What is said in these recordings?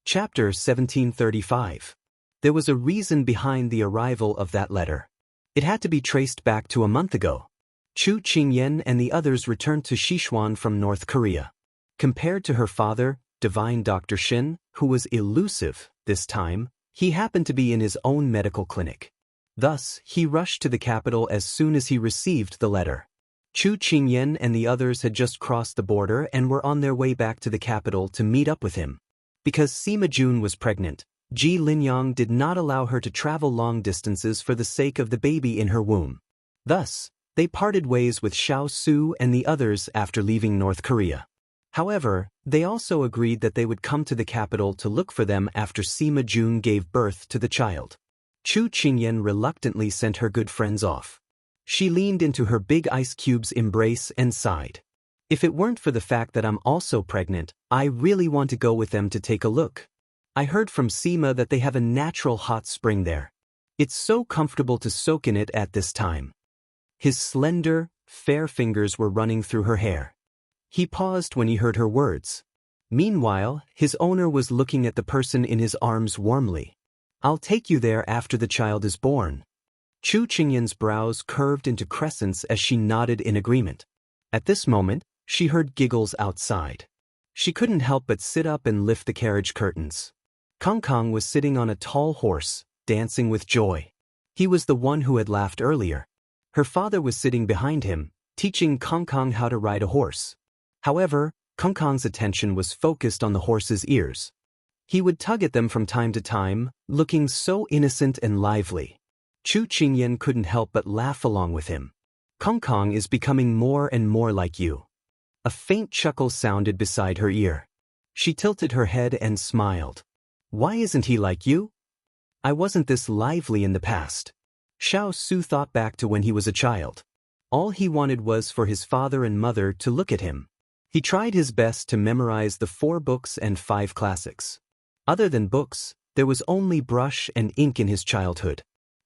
Chapter 1735. There was a reason behind the arrival of that letter. It had to be traced back to a month ago. Chu Qingyan and the others returned to Sichuan from North Korea. Compared to her father, divine Dr. Shin, who was elusive this time, he happened to be in his own medical clinic. Thus, he rushed to the capital as soon as he received the letter. Chu Qingyan and the others had just crossed the border and were on their way back to the capital to meet up with him. Because Sima Jun was pregnant, Ji Linyang did not allow her to travel long distances for the sake of the baby in her womb. Thus, they parted ways with Xiao Su and the others after leaving North Korea. However, they also agreed that they would come to the capital to look for them after Sima Jun gave birth to the child. Chu Qingyan reluctantly sent her good friends off. She leaned into her big ice cube's embrace and sighed. If it weren't for the fact that I'm also pregnant, I really want to go with them to take a look. I heard from Sima that they have a natural hot spring there. It's so comfortable to soak in it at this time. His slender, fair fingers were running through her hair. He paused when he heard her words. Meanwhile, his owner was looking at the person in his arms warmly. I'll take you there after the child is born. Chu Qingyan's brows curved into crescents as she nodded in agreement. At this moment, she heard giggles outside. She couldn't help but sit up and lift the carriage curtains. Kong Kong was sitting on a tall horse, dancing with joy. He was the one who had laughed earlier. Her father was sitting behind him, teaching Kong Kong how to ride a horse. However, Kong Kong's attention was focused on the horse's ears. He would tug at them from time to time, looking so innocent and lively. Chu Qingyan couldn't help but laugh along with him. Kong Kong is becoming more and more like you. A faint chuckle sounded beside her ear. She tilted her head and smiled. Why isn't he like you? I wasn't this lively in the past. Xiao Su thought back to when he was a child. All he wanted was for his father and mother to look at him. He tried his best to memorize the 4 books and 5 classics. Other than books, there was only brush and ink in his childhood.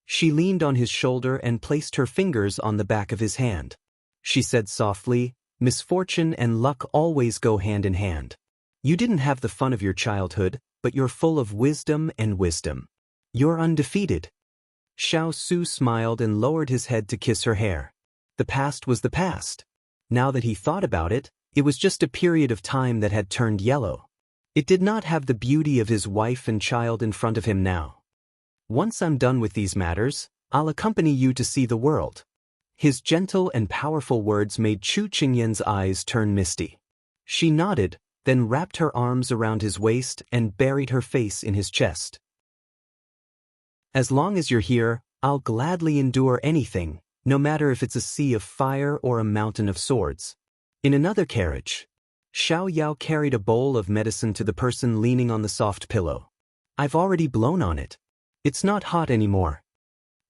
She leaned on his shoulder and placed her fingers on the back of his hand. She said softly, misfortune and luck always go hand in hand. You didn't have the fun of your childhood, but you're full of wisdom and wisdom. You're undefeated. Xiao Su smiled and lowered his head to kiss her hair. The past was the past. Now that he thought about it, it was just a period of time that had turned yellow. It did not have the beauty of his wife and child in front of him now. Once I'm done with these matters, I'll accompany you to see the world. His gentle and powerful words made Chu Qingyan's eyes turn misty. She nodded, then wrapped her arms around his waist and buried her face in his chest. As long as you're here, I'll gladly endure anything, no matter if it's a sea of fire or a mountain of swords. In another carriage, Xiao Yao carried a bowl of medicine to the person leaning on the soft pillow. I've already blown on it. It's not hot anymore.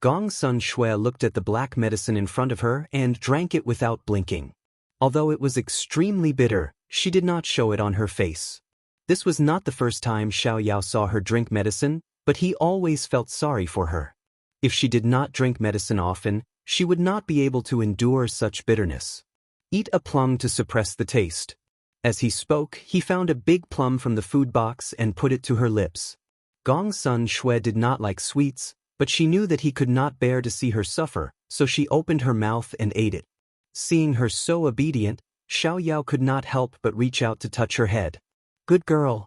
Gong Sun Shui looked at the black medicine in front of her and drank it without blinking. Although it was extremely bitter, she did not show it on her face. This was not the first time Xiao Yao saw her drink medicine, but he always felt sorry for her. If she did not drink medicine often, she would not be able to endure such bitterness. Eat a plum to suppress the taste. As he spoke, he found a big plum from the food box and put it to her lips. Gong Sun Shui did not like sweets, but she knew that he could not bear to see her suffer, so she opened her mouth and ate it. Seeing her so obedient, Xiao Yao could not help but reach out to touch her head. Good girl.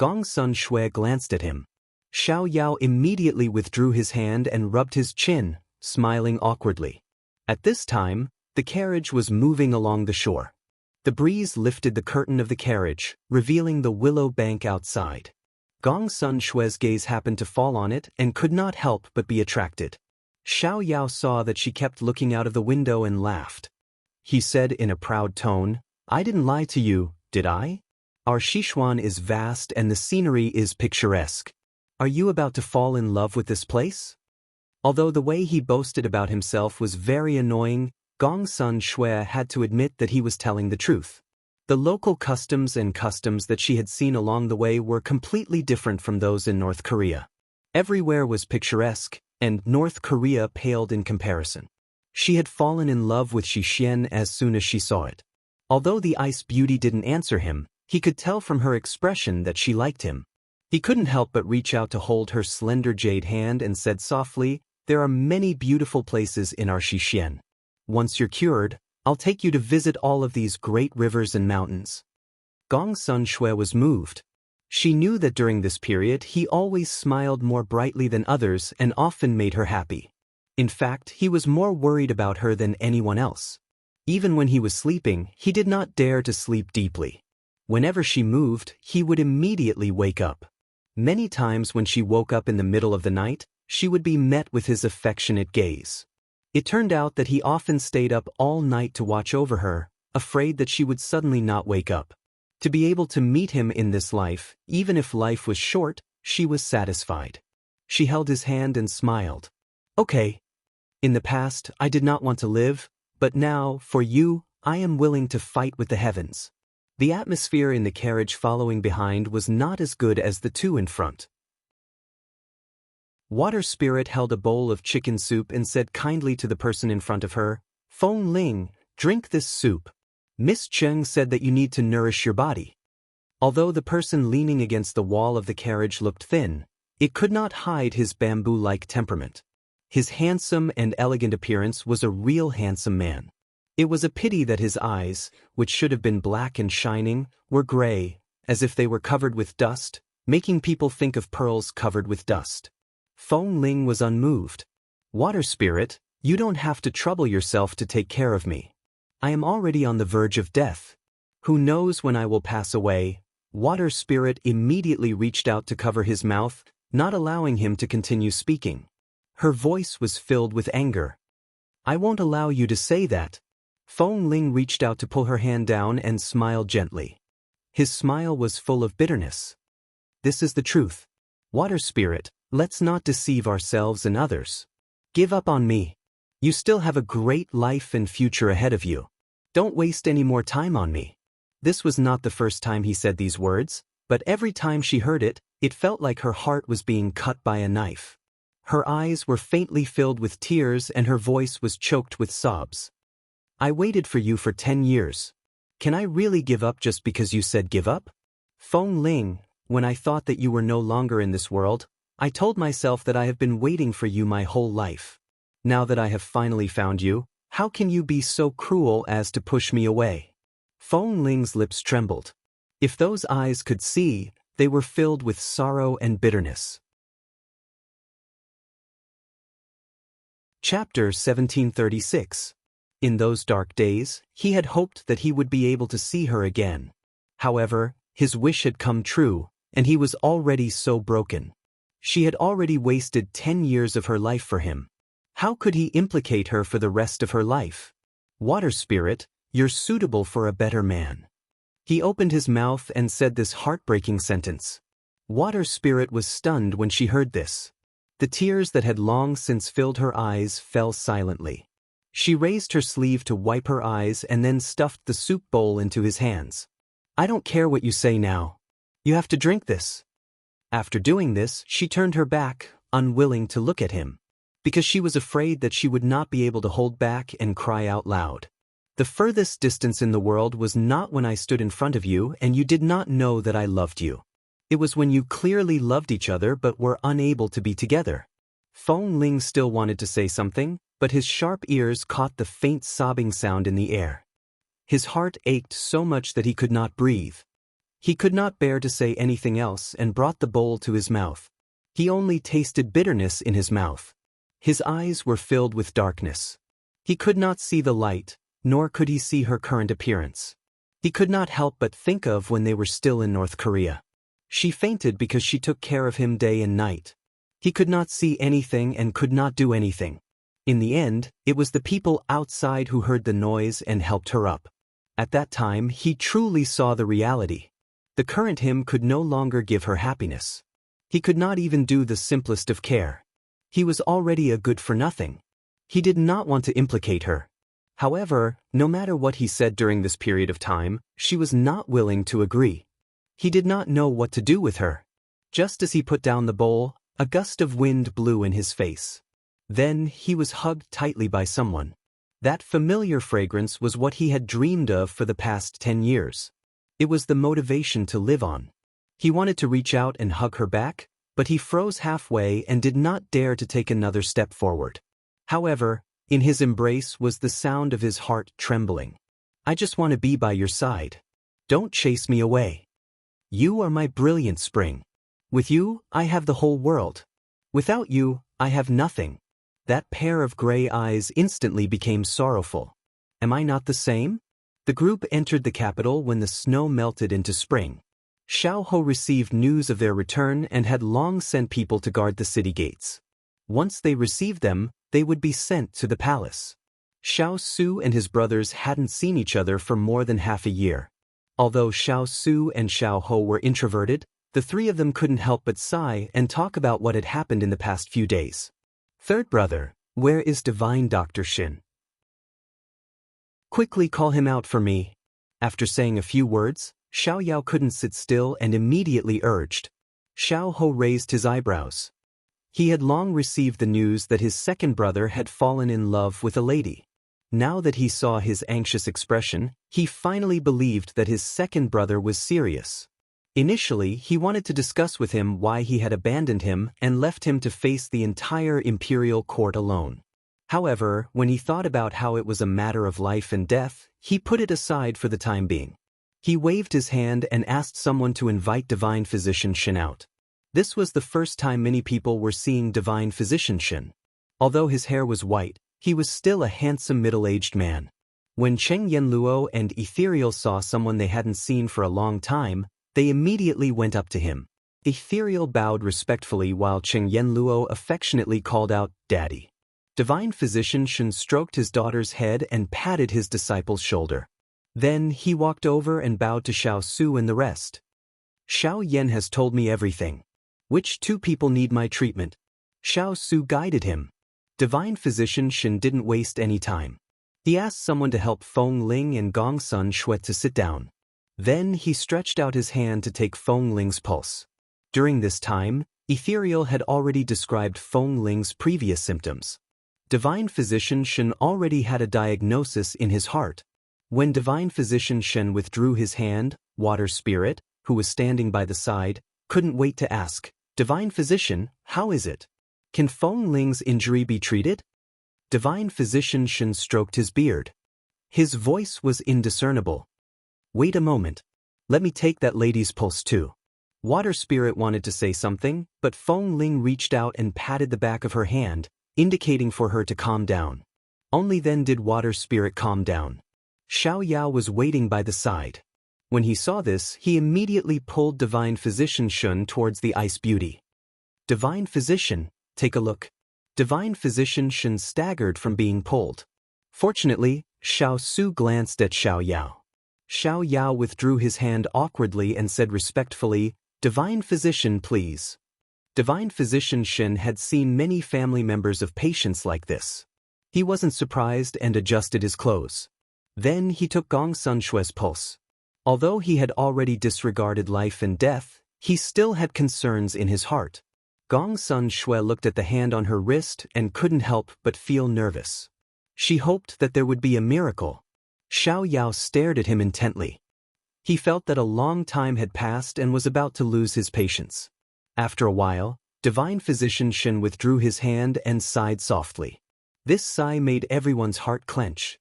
Gong Sun Shui glanced at him. Xiao Yao immediately withdrew his hand and rubbed his chin, smiling awkwardly. At this time, the carriage was moving along the shore. The breeze lifted the curtain of the carriage, revealing the willow bank outside. Gong Sun Shui's gaze happened to fall on it and could not help but be attracted. Xiao Yao saw that she kept looking out of the window and laughed. He said in a proud tone, I didn't lie to you, did I? Our Sichuan is vast and the scenery is picturesque. Are you about to fall in love with this place? Although the way he boasted about himself was very annoying, Gong Sun Shui had to admit that he was telling the truth. The local customs that she had seen along the way were completely different from those in North Korea. Everywhere was picturesque, and North Korea paled in comparison. She had fallen in love with Xixian as soon as she saw it. Although the ice beauty didn't answer him, he could tell from her expression that she liked him. He couldn't help but reach out to hold her slender jade hand and said softly, "There are many beautiful places in our Xixian. Once you're cured, I'll take you to visit all of these great rivers and mountains." Gong Sun Shui was moved. She knew that during this period he always smiled more brightly than others and often made her happy. In fact, he was more worried about her than anyone else. Even when he was sleeping, he did not dare to sleep deeply. Whenever she moved, he would immediately wake up. Many times when she woke up in the middle of the night, she would be met with his affectionate gaze. It turned out that he often stayed up all night to watch over her, afraid that she would suddenly not wake up. To be able to meet him in this life, even if life was short, she was satisfied. She held his hand and smiled. "Okay. In the past, I did not want to live, but now, for you, I am willing to fight with the heavens." The atmosphere in the carriage following behind was not as good as the two in front. Water Spirit held a bowl of chicken soup and said kindly to the person in front of her, "Feng Ling, drink this soup. Miss Cheng said that you need to nourish your body." Although the person leaning against the wall of the carriage looked thin, it could not hide his bamboo-like temperament. His handsome and elegant appearance was a real handsome man. It was a pity that his eyes, which should have been black and shining, were gray, as if they were covered with dust, making people think of pearls covered with dust. Feng Ling was unmoved. "Water Spirit, you don't have to trouble yourself to take care of me. I am already on the verge of death. Who knows when I will pass away?" Water Spirit immediately reached out to cover his mouth, not allowing him to continue speaking. Her voice was filled with anger. "I won't allow you to say that." Feng Ling reached out to pull her hand down and smiled gently. His smile was full of bitterness. "This is the truth. Water Spirit, let's not deceive ourselves and others. Give up on me. You still have a great life and future ahead of you. Don't waste any more time on me." This was not the first time he said these words, but every time she heard it, it felt like her heart was being cut by a knife. Her eyes were faintly filled with tears and her voice was choked with sobs. "I waited for you for 10 years. Can I really give up just because you said give up? Feng Ling, when I thought that you were no longer in this world, I told myself that I have been waiting for you my whole life. Now that I have finally found you, how can you be so cruel as to push me away?" Feng Ling's lips trembled. If those eyes could see, they were filled with sorrow and bitterness. Chapter 1736. In those dark days, he had hoped that he would be able to see her again. However, his wish had come true, and he was already so broken. She had already wasted 10 years of her life for him. How could he implicate her for the rest of her life? "Water Spirit, you're suitable for a better man." He opened his mouth and said this heartbreaking sentence. Water Spirit was stunned when she heard this. The tears that had long since filled her eyes fell silently. She raised her sleeve to wipe her eyes and then stuffed the soup bowl into his hands. "I don't care what you say now. You have to drink this." After doing this, she turned her back, unwilling to look at him, because she was afraid that she would not be able to hold back and cry out loud. "The furthest distance in the world was not when I stood in front of you and you did not know that I loved you. It was when you clearly loved each other but were unable to be together." Feng Ling still wanted to say something, but his sharp ears caught the faint sobbing sound in the air. His heart ached so much that he could not breathe. He could not bear to say anything else and brought the bowl to his mouth. He only tasted bitterness in his mouth. His eyes were filled with darkness. He could not see the light, nor could he see her current appearance. He could not help but think of when they were still in North Korea. She fainted because she took care of him day and night. He could not see anything and could not do anything. In the end, it was the people outside who heard the noise and helped her up. At that time, he truly saw the reality. The current him could no longer give her happiness. He could not even do the simplest of care. He was already a good-for-nothing. He did not want to implicate her. However, no matter what he said during this period of time, she was not willing to agree. He did not know what to do with her. Just as he put down the bowl, a gust of wind blew in his face. Then he was hugged tightly by someone. That familiar fragrance was what he had dreamed of for the past 10 years. It was the motivation to live on. He wanted to reach out and hug her back, but he froze halfway and did not dare to take another step forward. However, in his embrace was the sound of his heart trembling. I just want to be by your side. Don't chase me away. You are my brilliant spring. With you, I have the whole world. Without you, I have nothing. That pair of gray eyes instantly became sorrowful. Am I not the same? The group entered the capital when the snow melted into spring. Xiao received news of their return and had long sent people to guard the city gates. Once they received them, they would be sent to the palace. Xiao Su and his brothers hadn't seen each other for more than half a year. Although Xiao Su and Xiao Ho were introverted, the three of them couldn't help but sigh and talk about what had happened in the past few days. Third brother, where is Divine Dr. Xin? Quickly call him out for me. After saying a few words, Xiao Yao couldn't sit still and immediately urged. Xiao Ho raised his eyebrows. He had long received the news that his second brother had fallen in love with a lady. Now that he saw his anxious expression, he finally believed that his second brother was serious. Initially, he wanted to discuss with him why he had abandoned him and left him to face the entire imperial court alone. However, when he thought about how it was a matter of life and death, he put it aside for the time being. He waved his hand and asked someone to invite Divine Physician Xin out. This was the first time many people were seeing Divine Physician Xin. Although his hair was white, he was still a handsome middle-aged man. When Cheng Yanluo and Ethereal saw someone they hadn't seen for a long time, they immediately went up to him. Ethereal bowed respectfully while Cheng Yanluo affectionately called out, "Daddy." Divine Physician Xin stroked his daughter's head and patted his disciple's shoulder. Then he walked over and bowed to Xiao Su and the rest. Xiao Yan has told me everything. Which two people need my treatment? Xiao Su guided him. Divine Physician Xin didn't waste any time. He asked someone to help Feng Ling and Gong Sun Shui to sit down. Then he stretched out his hand to take Feng Ling's pulse. During this time, Ethereal had already described Feng Ling's previous symptoms. Divine Physician Xin already had a diagnosis in his heart. When Divine Physician Shen withdrew his hand, Water Spirit, who was standing by the side, couldn't wait to ask, "Divine Physician, how is it? Can Feng Ling's injury be treated?" Divine Physician Shen stroked his beard. His voice was indiscernible. "Wait a moment. Let me take that lady's pulse too." Water Spirit wanted to say something, but Feng Ling reached out and patted the back of her hand, indicating for her to calm down. Only then did Water Spirit calm down. Xiao Yao was waiting by the side. When he saw this, he immediately pulled Divine Physician Shun towards the Ice Beauty. "Divine Physician, take a look." Divine Physician Shun staggered from being pulled. Fortunately, Xiao Su glanced at Xiao Yao. Xiao Yao withdrew his hand awkwardly and said respectfully, "Divine Physician, please." Divine Physician Shin had seen many family members of patients like this. He wasn't surprised and adjusted his clothes. Then he took Gong Sun Shui's pulse. Although he had already disregarded life and death, he still had concerns in his heart. Gong Sun Shui looked at the hand on her wrist and couldn't help but feel nervous. She hoped that there would be a miracle. Xiao Yao stared at him intently. He felt that a long time had passed and was about to lose his patience. After a while, Divine Physician Shin withdrew his hand and sighed softly. This sigh made everyone's heart clench.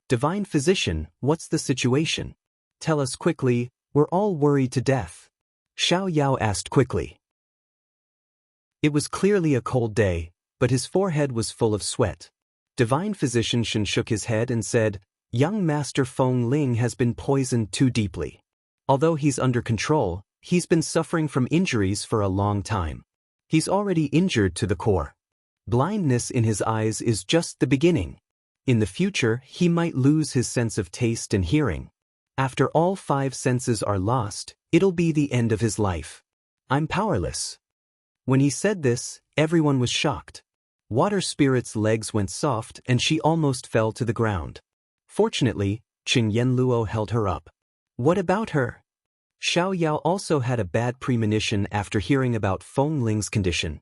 "Divine Physician, what's the situation? Tell us quickly, we're all worried to death." Xiao Yao asked quickly. It was clearly a cold day, but his forehead was full of sweat. Divine Physician Shin shook his head and said, "Young Master Feng Ling has been poisoned too deeply. Although he's under control, he's been suffering from injuries for a long time. He's already injured to the core. Blindness in his eyes is just the beginning. In the future, he might lose his sense of taste and hearing. After all 5 senses are lost, it'll be the end of his life. I'm powerless." When he said this, everyone was shocked. Water Spirit's legs went soft and she almost fell to the ground. Fortunately, Qing Yanluo held her up. "What about her?" Xiao Yao also had a bad premonition after hearing about Feng Ling's condition.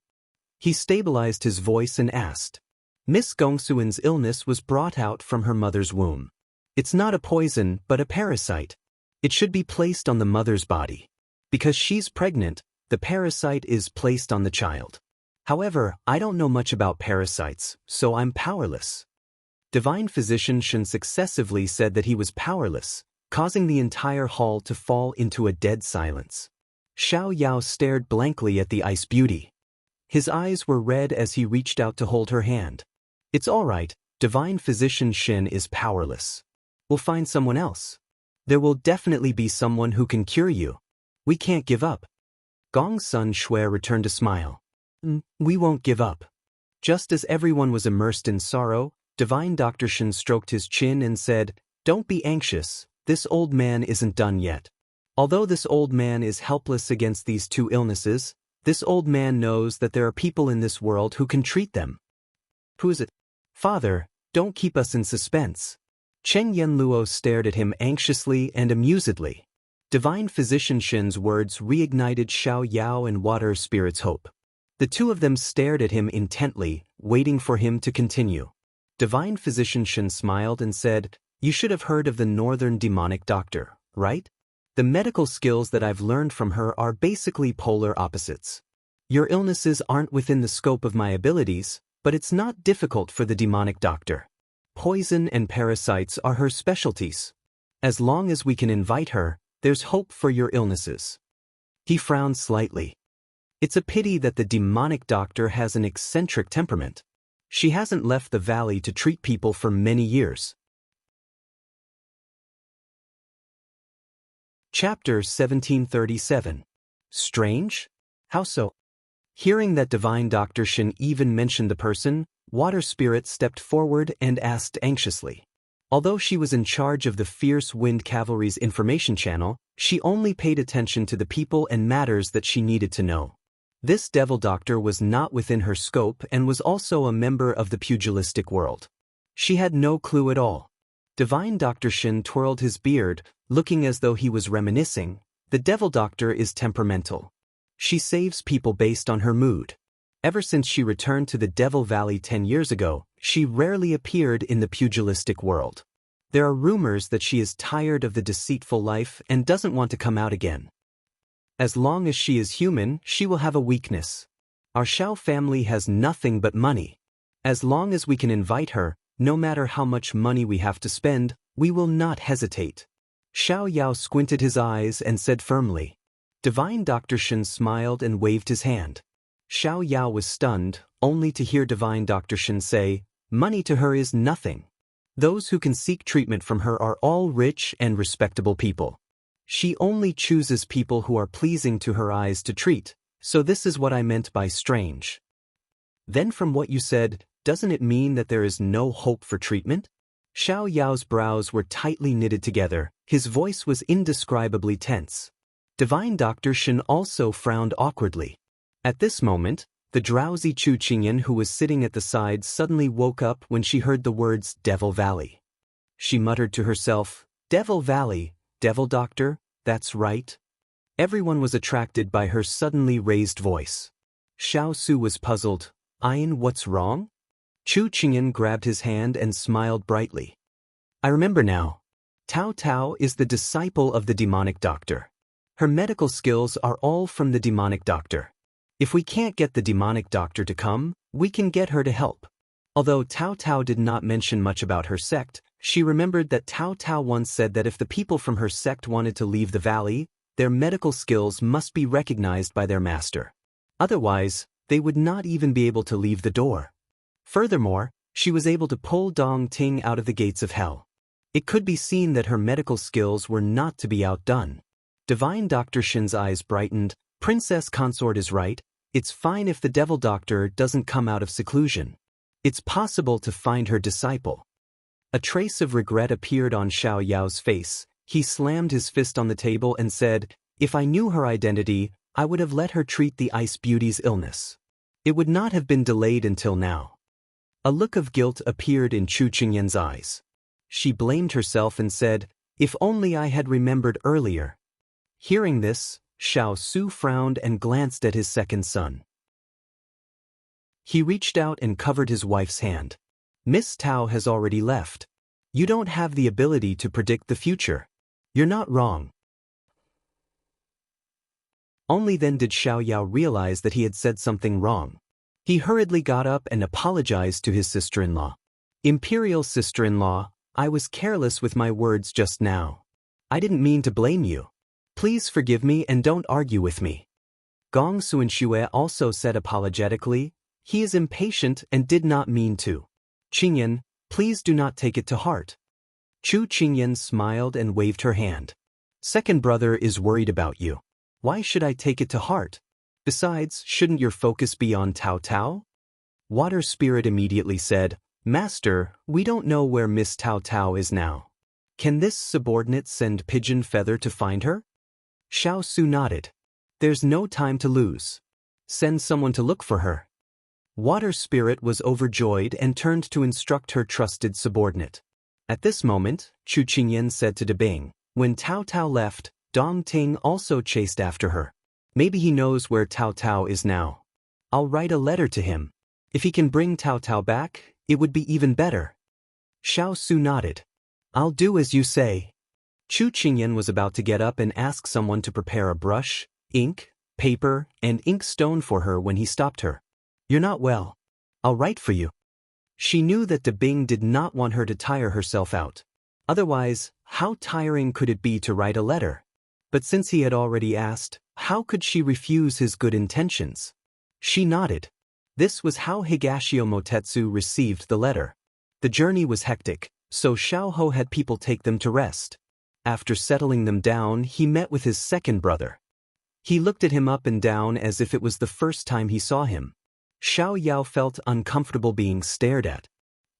He stabilized his voice and asked. Miss Gongsuan's illness was brought out from her mother's womb. It's not a poison, but a parasite. It should be placed on the mother's body. Because she's pregnant, the parasite is placed on the child. However, I don't know much about parasites, so I'm powerless. Divine Physician Shen successively said that he was powerless, causing the entire hall to fall into a dead silence. Xiao Yao stared blankly at the ice beauty. His eyes were red as he reached out to hold her hand. It's all right, Divine Physician Shen is powerless. We'll find someone else. There will definitely be someone who can cure you. We can't give up. Gong's son Shui returned a smile. We won't give up. Just as everyone was immersed in sorrow, Divine Dr. Shen stroked his chin and said, "Don't be anxious, this old man isn't done yet. Although this old man is helpless against these two illnesses, this old man knows that there are people in this world who can treat them." Who is it? Father, don't keep us in suspense. Chen Yanluo stared at him anxiously and amusedly. Divine Physician Shen's words reignited Xiao Yao and Water Spirit's hope. The two of them stared at him intently, waiting for him to continue. Divine Physician Shen smiled and said, "You should have heard of the Northern Demonic Doctor, right? The medical skills that I've learned from her are basically polar opposites. Your illnesses aren't within the scope of my abilities, but it's not difficult for the demonic doctor. Poison and parasites are her specialties. As long as we can invite her, there's hope for your illnesses." He frowned slightly. It's a pity that the demonic doctor has an eccentric temperament. She hasn't left the valley to treat people for many years. Chapter 1737. Strange? How so? Hearing that Divine Dr. Shen even mentioned the person, Water Spirit stepped forward and asked anxiously. Although she was in charge of the Fierce Wind Cavalry's information channel, she only paid attention to the people and matters that she needed to know. This devil doctor was not within her scope and was also a member of the pugilistic world. She had no clue at all. Divine Dr. Shen twirled his beard, looking as though he was reminiscing. The devil doctor is temperamental. She saves people based on her mood. Ever since she returned to the Devil Valley 10 years ago, she rarely appeared in the pugilistic world. There are rumors that she is tired of the deceitful life and doesn't want to come out again. As long as she is human, she will have a weakness. Our Xiao family has nothing but money. As long as we can invite her, no matter how much money we have to spend, we will not hesitate. Xiao Yao squinted his eyes and said firmly. Divine Dr. Shen smiled and waved his hand. Xiao Yao was stunned, only to hear Divine Dr. Shen say, "Money to her is nothing. Those who can seek treatment from her are all rich and respectable people. She only chooses people who are pleasing to her eyes to treat, so this is what I meant by strange." Then from what you said, doesn't it mean that there is no hope for treatment? Xiao Yao's brows were tightly knitted together, his voice was indescribably tense. Divine Dr. Shen also frowned awkwardly. At this moment, the drowsy Chu Qingyan who was sitting at the side suddenly woke up when she heard the words Devil Valley. She muttered to herself, "Devil Valley, Devil Doctor, that's right." Everyone was attracted by her suddenly raised voice. Xiao Su was puzzled. "Ayin, what's wrong?" Chu Qingyan grabbed his hand and smiled brightly. "I remember now. Tao Tao is the disciple of the demonic doctor. Her medical skills are all from the demonic doctor. If we can't get the demonic doctor to come, we can get her to help." Although Tao Tao did not mention much about her sect, she remembered that Tao Tao once said that if the people from her sect wanted to leave the valley, their medical skills must be recognized by their master. Otherwise, they would not even be able to leave the door. Furthermore, she was able to pull Dong Ting out of the gates of hell. It could be seen that her medical skills were not to be outdone. Divine Dr. Shen's eyes brightened. Princess Consort is right. It's fine if the devil doctor doesn't come out of seclusion. It's possible to find her disciple. A trace of regret appeared on Xiao Yao's face. He slammed his fist on the table and said, "If I knew her identity, I would have let her treat the Ice Beauty's illness. It would not have been delayed until now." A look of guilt appeared in Chu Qingyan's eyes. She blamed herself and said, "If only I had remembered earlier." Hearing this, Xiao Su frowned and glanced at his second son. He reached out and covered his wife's hand. "Miss Tao has already left. You don't have the ability to predict the future. You're not wrong." Only then did Xiao Yao realize that he had said something wrong. He hurriedly got up and apologized to his sister-in-law. Imperial sister-in-law, I was careless with my words just now. I didn't mean to blame you. Please forgive me and don't argue with me. Gong Xuanxue also said apologetically, he is impatient and did not mean to. Qingyan, please do not take it to heart. Chu Qingyan smiled and waved her hand. Second brother is worried about you. Why should I take it to heart? Besides, shouldn't your focus be on Tao Tao? Water Spirit immediately said, Master, we don't know where Miss Tao Tao is now. Can this subordinate send Pigeon Feather to find her? Xiao Su nodded. There's no time to lose. Send someone to look for her. Water Spirit was overjoyed and turned to instruct her trusted subordinate. At this moment, Chu Qingyan said to Debing, when Tao Tao left, Dong Ting also chased after her. Maybe he knows where Tao Tao is now. I'll write a letter to him. If he can bring Tao Tao back, it would be even better. Xiao Su nodded. I'll do as you say. Chu Qingyan was about to get up and ask someone to prepare a brush, ink, paper, and ink stone for her when he stopped her. You're not well. I'll write for you. She knew that Debing did not want her to tire herself out. Otherwise, how tiring could it be to write a letter? But since he had already asked, how could she refuse his good intentions? She nodded. This was how Higashio Motetsu received the letter. The journey was hectic, so Xiaoho had people take them to rest. After settling them down, he met with his second brother. He looked at him up and down as if it was the first time he saw him. Xiao Yao felt uncomfortable being stared at.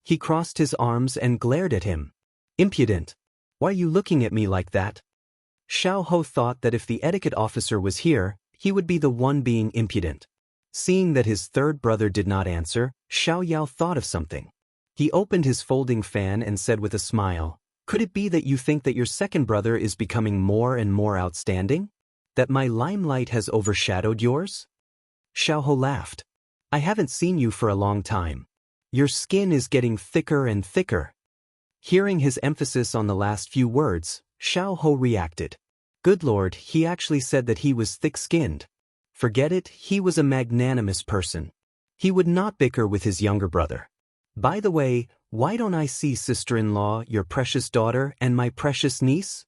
He crossed his arms and glared at him. Impudent. Why are you looking at me like that? Xiao Ho thought that if the etiquette officer was here, he would be the one being impudent. Seeing that his third brother did not answer, Xiao Yao thought of something. He opened his folding fan and said with a smile, could it be that you think that your second brother is becoming more and more outstanding? That my limelight has overshadowed yours? Xiao Ho laughed. I haven't seen you for a long time. Your skin is getting thicker and thicker. Hearing his emphasis on the last few words, Xiao Ho reacted. Good Lord, he actually said that he was thick-skinned. Forget it, he was a magnanimous person. He would not bicker with his younger brother. By the way, why don't I see sister-in-law, your precious daughter, and my precious niece?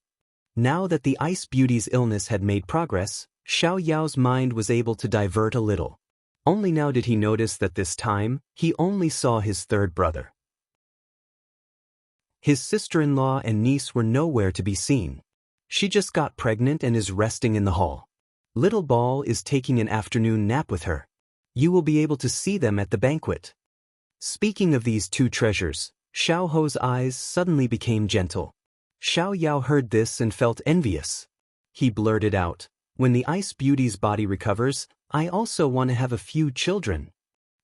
Now that the Ice Beauty's illness had made progress, Xiao Yao's mind was able to divert a little. Only now did he notice that this time, he only saw his third brother. His sister-in-law and niece were nowhere to be seen. She just got pregnant and is resting in the hall. Little Ball is taking an afternoon nap with her. You will be able to see them at the banquet. Speaking of these two treasures, Xiao Ho's eyes suddenly became gentle. Xiao Yao heard this and felt envious. He blurted out, when the Ice Beauty's body recovers, I also want to have a few children.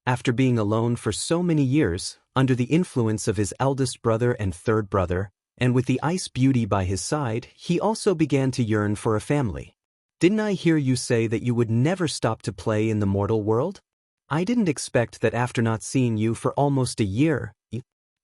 After being alone for so many years, under the influence of his eldest brother and third brother, and with the Ice Beauty by his side, he also began to yearn for a family. Didn't I hear you say that you would never stop to play in the mortal world? I didn't expect that after not seeing you for almost a year.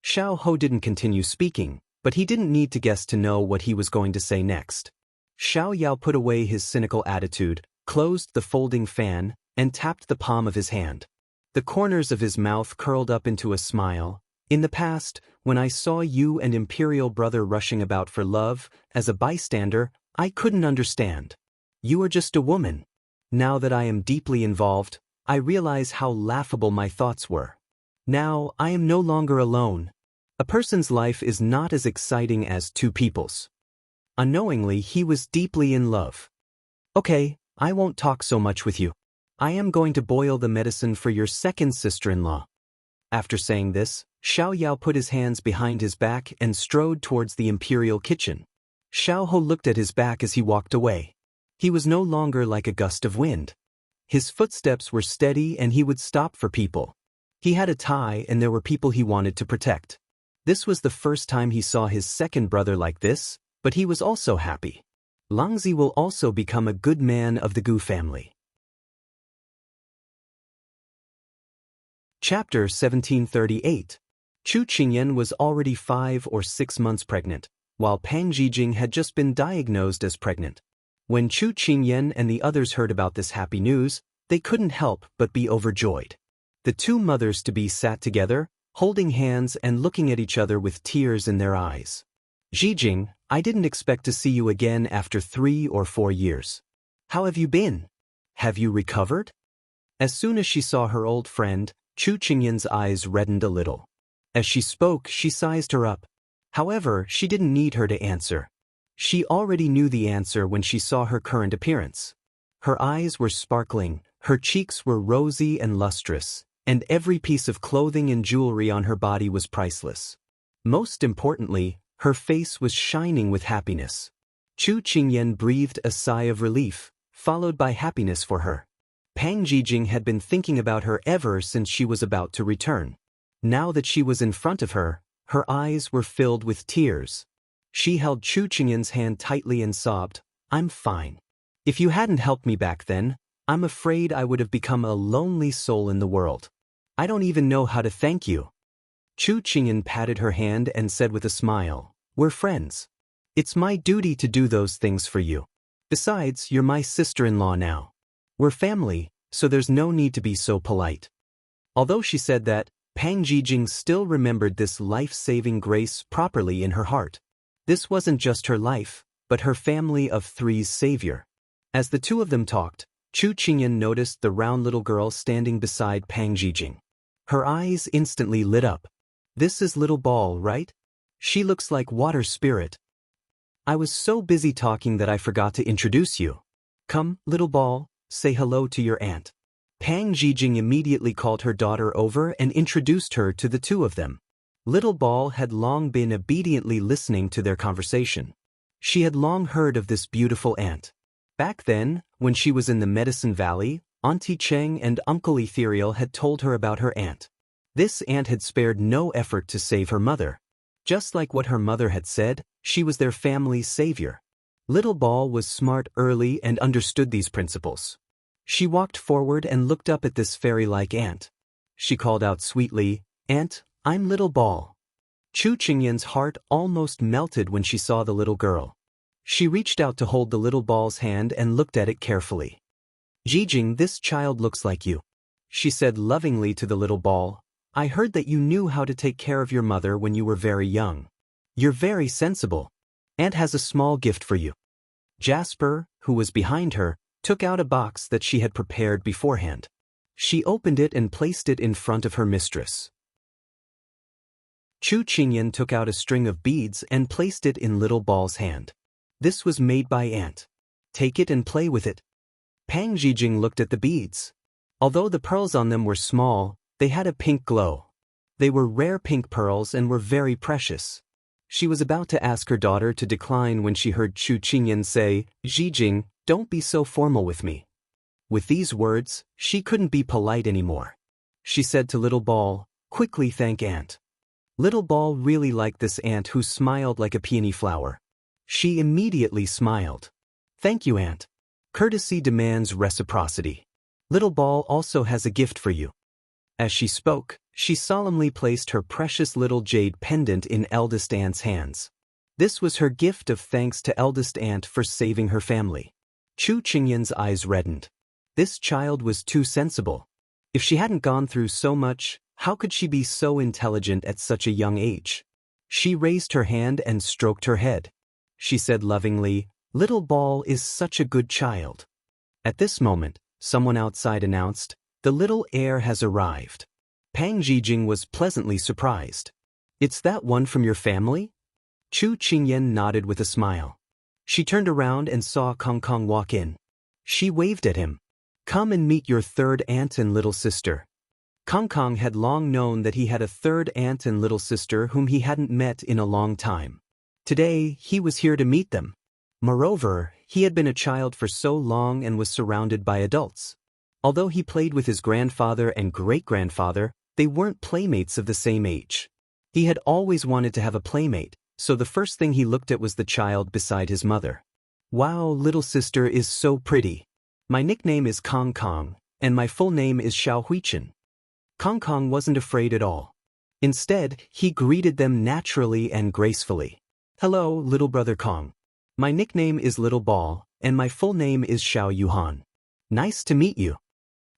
Xiao Ho didn't continue speaking, but he didn't need to guess to know what he was going to say next. Xiao Yao put away his cynical attitude, closed the folding fan, and tapped the palm of his hand. The corners of his mouth curled up into a smile. In the past, when I saw you and Imperial brother rushing about for love, as a bystander, I couldn't understand. You are just a woman. Now that I am deeply involved, I realize how laughable my thoughts were. Now, I am no longer alone. A person's life is not as exciting as two people's. Unknowingly, he was deeply in love. Okay, I won't talk so much with you. I am going to boil the medicine for your second sister-in-law. After saying this, Xiao Yao put his hands behind his back and strode towards the imperial kitchen. Xiao Ho looked at his back as he walked away. He was no longer like a gust of wind. His footsteps were steady and he would stop for people. He had a tie and there were people he wanted to protect. This was the first time he saw his second brother like this, but he was also happy. Langzi will also become a good man of the Gu family. Chapter 1738. Chu Qingyan was already 5 or 6 months pregnant, while Pang Jijing had just been diagnosed as pregnant. When Chu Qingyan and the others heard about this happy news, they couldn't help but be overjoyed. The two mothers-to-be sat together, holding hands and looking at each other with tears in their eyes. Zhijing, I didn't expect to see you again after 3 or 4 years. How have you been? Have you recovered? As soon as she saw her old friend, Chu Qingyan's eyes reddened a little. As she spoke, she sized her up. However, she didn't need her to answer. She already knew the answer when she saw her current appearance. Her eyes were sparkling, her cheeks were rosy and lustrous, and every piece of clothing and jewelry on her body was priceless. Most importantly, her face was shining with happiness. Chu Qingyan breathed a sigh of relief, followed by happiness for her. Pang Zhijing had been thinking about her ever since she was about to return. Now that she was in front of her, her eyes were filled with tears. She held Chu Qingyan's hand tightly and sobbed, I'm fine. If you hadn't helped me back then, I'm afraid I would have become a lonely soul in the world. I don't even know how to thank you. Chu Qingyan patted her hand and said with a smile, We're friends. It's my duty to do those things for you. Besides, you're my sister-in-law now. We're family, so there's no need to be so polite. Although she said that, Pang Zhijing still remembered this life-saving grace properly in her heart. This wasn't just her life, but her family of three's savior. As the two of them talked, Chu Qingyan noticed the round little girl standing beside Pang Zhijing. Her eyes instantly lit up. This is little Ball, right? She looks like water spirit. I was so busy talking that I forgot to introduce you. Come, little Ball, say hello to your aunt. Pang Zhijing immediately called her daughter over and introduced her to the two of them. Little Ball had long been obediently listening to their conversation. She had long heard of this beautiful aunt. Back then, when she was in the Medicine Valley, Auntie Cheng and Uncle Ethereal had told her about her aunt. This aunt had spared no effort to save her mother. Just like what her mother had said, she was their family's savior. Little Ball was smart early and understood these principles. She walked forward and looked up at this fairy-like aunt. She called out sweetly, Aunt, I'm Little Ball. Chu Qingyan's heart almost melted when she saw the little girl. She reached out to hold the little Ball's hand and looked at it carefully. Zhijing, this child looks like you. She said lovingly to the little Ball, I heard that you knew how to take care of your mother when you were very young. You're very sensible. Aunt has a small gift for you. Jasper, who was behind her, took out a box that she had prepared beforehand. She opened it and placed it in front of her mistress. Chu Qingyan took out a string of beads and placed it in little Ball's hand. This was made by Aunt. Take it and play with it. Pang Zhijing looked at the beads. Although the pearls on them were small, they had a pink glow. They were rare pink pearls and were very precious. She was about to ask her daughter to decline when she heard Chu Qingyan say, Zhijing, don't be so formal with me. With these words, she couldn't be polite anymore. She said to Little Ball, quickly thank Aunt. Little Ball really liked this aunt who smiled like a peony flower. She immediately smiled. Thank you, Aunt. Courtesy demands reciprocity. Little Ball also has a gift for you. As she spoke, she solemnly placed her precious little jade pendant in eldest aunt's hands. This was her gift of thanks to eldest aunt for saving her family. Chu Qingyan's eyes reddened. This child was too sensible. If she hadn't gone through so much, how could she be so intelligent at such a young age? She raised her hand and stroked her head. She said lovingly, Little Ball is such a good child. At this moment, someone outside announced, the little heir has arrived. Pang Zhijing was pleasantly surprised. It's that one from your family? Chu Qingyan nodded with a smile. She turned around and saw Kong Kong walk in. She waved at him. Come and meet your third aunt and little sister. Kong Kong had long known that he had a third aunt and little sister whom he hadn't met in a long time. Today, he was here to meet them. Moreover, he had been a child for so long and was surrounded by adults. Although he played with his grandfather and great-grandfather, they weren't playmates of the same age. He had always wanted to have a playmate, so the first thing he looked at was the child beside his mother. Wow, little sister is so pretty. My nickname is Kong Kong, and my full name is Xiao Huichin. Kong Kong wasn't afraid at all. Instead, he greeted them naturally and gracefully. Hello, little brother Kong. My nickname is Little Ball, and my full name is Xiao Yuhan. Nice to meet you.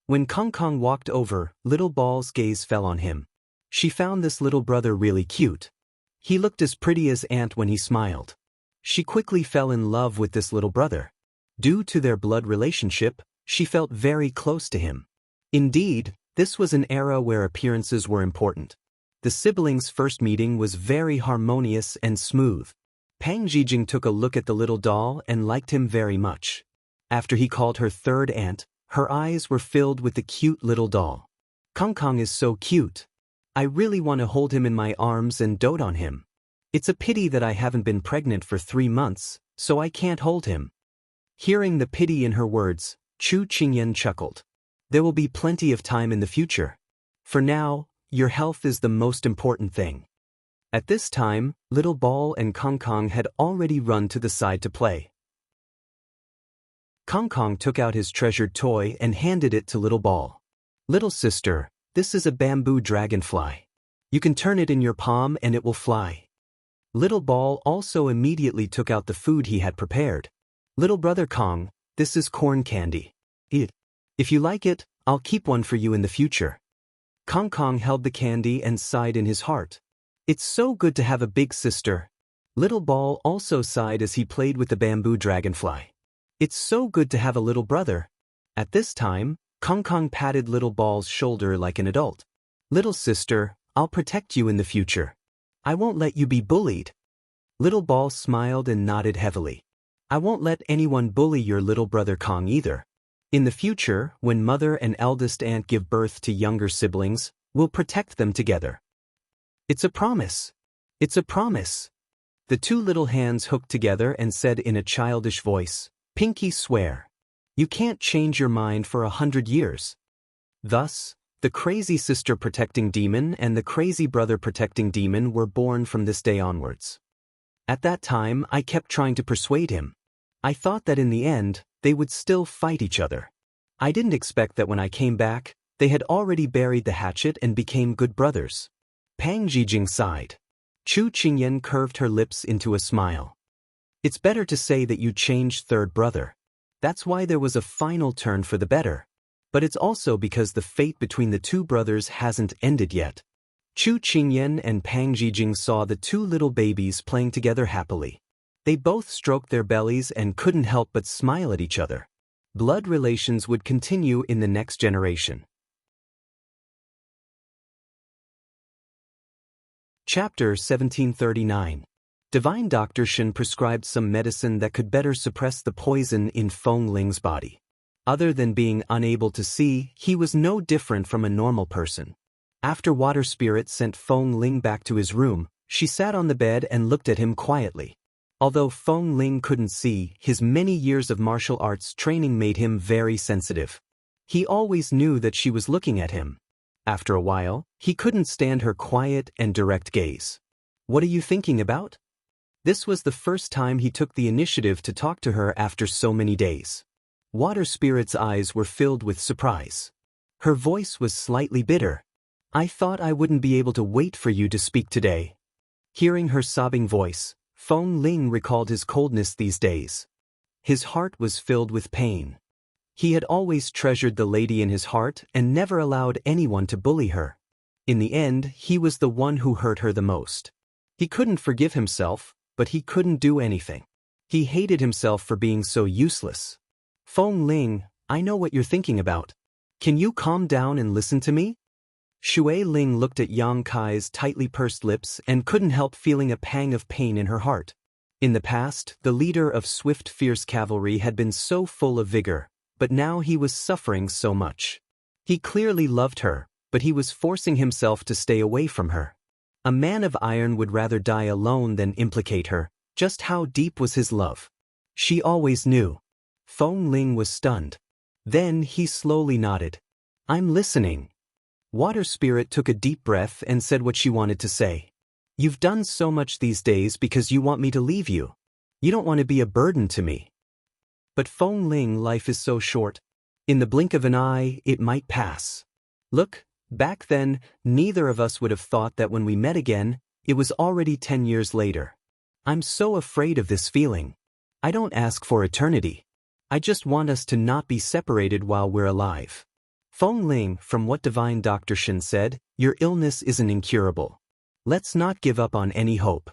When Kong Kong walked over, Little Ball's gaze fell on him. She found this little brother really cute. He looked as pretty as Ant when he smiled. She quickly fell in love with this little brother. Due to their blood relationship, she felt very close to him. Indeed, this was an era where appearances were important. The siblings' first meeting was very harmonious and smooth. Pang Jijing took a look at the little doll and liked him very much. After he called her third aunt, her eyes were filled with the cute little doll. Kong Kong is so cute. I really want to hold him in my arms and dote on him. It's a pity that I haven't been pregnant for 3 months, so I can't hold him. Hearing the pity in her words, Chu Qingyan chuckled. There will be plenty of time in the future. For now, your health is the most important thing. At this time, Little Ball and Kong Kong had already run to the side to play. Kong Kong took out his treasured toy and handed it to Little Ball. Little sister, this is a bamboo dragonfly. You can turn it in your palm and it will fly. Little Ball also immediately took out the food he had prepared. Little brother Kong, this is corn candy. Eat it. If you like it, I'll keep one for you in the future. Kong Kong held the candy and sighed in his heart. It's so good to have a big sister. Little Ball also sighed as he played with the bamboo dragonfly. It's so good to have a little brother. At this time, Kong Kong patted Little Ball's shoulder like an adult. Little sister, I'll protect you in the future. I won't let you be bullied. Little Ball smiled and nodded heavily. I won't let anyone bully your little brother Kong either. In the future, when mother and eldest aunt give birth to younger siblings, we'll protect them together. It's a promise. It's a promise. The two little hands hooked together and said in a childish voice, Pinky swear. You can't change your mind for 100 years. Thus, the crazy sister protecting demon and the crazy brother protecting demon were born from this day onwards. At that time, I kept trying to persuade him. I thought that in the end, they would still fight each other. I didn't expect that when I came back, they had already buried the hatchet and became good brothers. Pang Jijing sighed. Chu Qingyan curved her lips into a smile. It's better to say that you changed third brother. That's why there was a final turn for the better. But it's also because the fate between the two brothers hasn't ended yet. Chu Qingyan and Pang Jijing saw the two little babies playing together happily. They both stroked their bellies and couldn't help but smile at each other. Blood relations would continue in the next generation. Chapter 1739. Divine Dr. Shen prescribed some medicine that could better suppress the poison in Feng Ling's body. Other than being unable to see, he was no different from a normal person. After Water Spirit sent Feng Ling back to his room, she sat on the bed and looked at him quietly. Although Feng Ling couldn't see, his many years of martial arts training made him very sensitive. He always knew that she was looking at him. After a while, he couldn't stand her quiet and direct gaze. What are you thinking about? This was the first time he took the initiative to talk to her after so many days. Water Spirit's eyes were filled with surprise. Her voice was slightly bitter. I thought I wouldn't be able to wait for you to speak today. Hearing her sobbing voice, Feng Ling recalled his coldness these days. His heart was filled with pain. He had always treasured the lady in his heart and never allowed anyone to bully her. In the end, he was the one who hurt her the most. He couldn't forgive himself, but he couldn't do anything. He hated himself for being so useless. Feng Ling, I know what you're thinking about. Can you calm down and listen to me? Shui Ling looked at Yang Kai's tightly pursed lips and couldn't help feeling a pang of pain in her heart. In the past, the leader of swift fierce cavalry had been so full of vigor, but now he was suffering so much. He clearly loved her, but he was forcing himself to stay away from her. A man of iron would rather die alone than implicate her. Just how deep was his love? She always knew. Feng Ling was stunned. Then he slowly nodded. I'm listening. Water Spirit took a deep breath and said what she wanted to say. You've done so much these days because you want me to leave you. You don't want to be a burden to me. But Feng Ling, life is so short. In the blink of an eye, it might pass. Look, back then, neither of us would have thought that when we met again, it was already 10 years later. I'm so afraid of this feeling. I don't ask for eternity. I just want us to not be separated while we're alive. Feng Ling, from what divine Dr. Shen said, your illness isn't incurable. Let's not give up on any hope.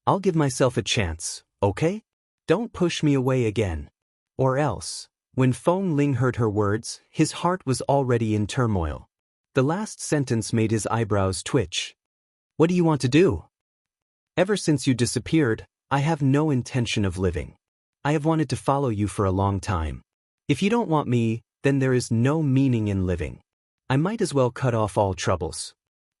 I'll give myself a chance, okay? Don't push me away again. Or else. When Feng Ling heard her words, his heart was already in turmoil. The last sentence made his eyebrows twitch. What do you want to do? Ever since you disappeared, I have no intention of living. I have wanted to follow you for a long time. If you don't want me, then there is no meaning in living. I might as well cut off all troubles.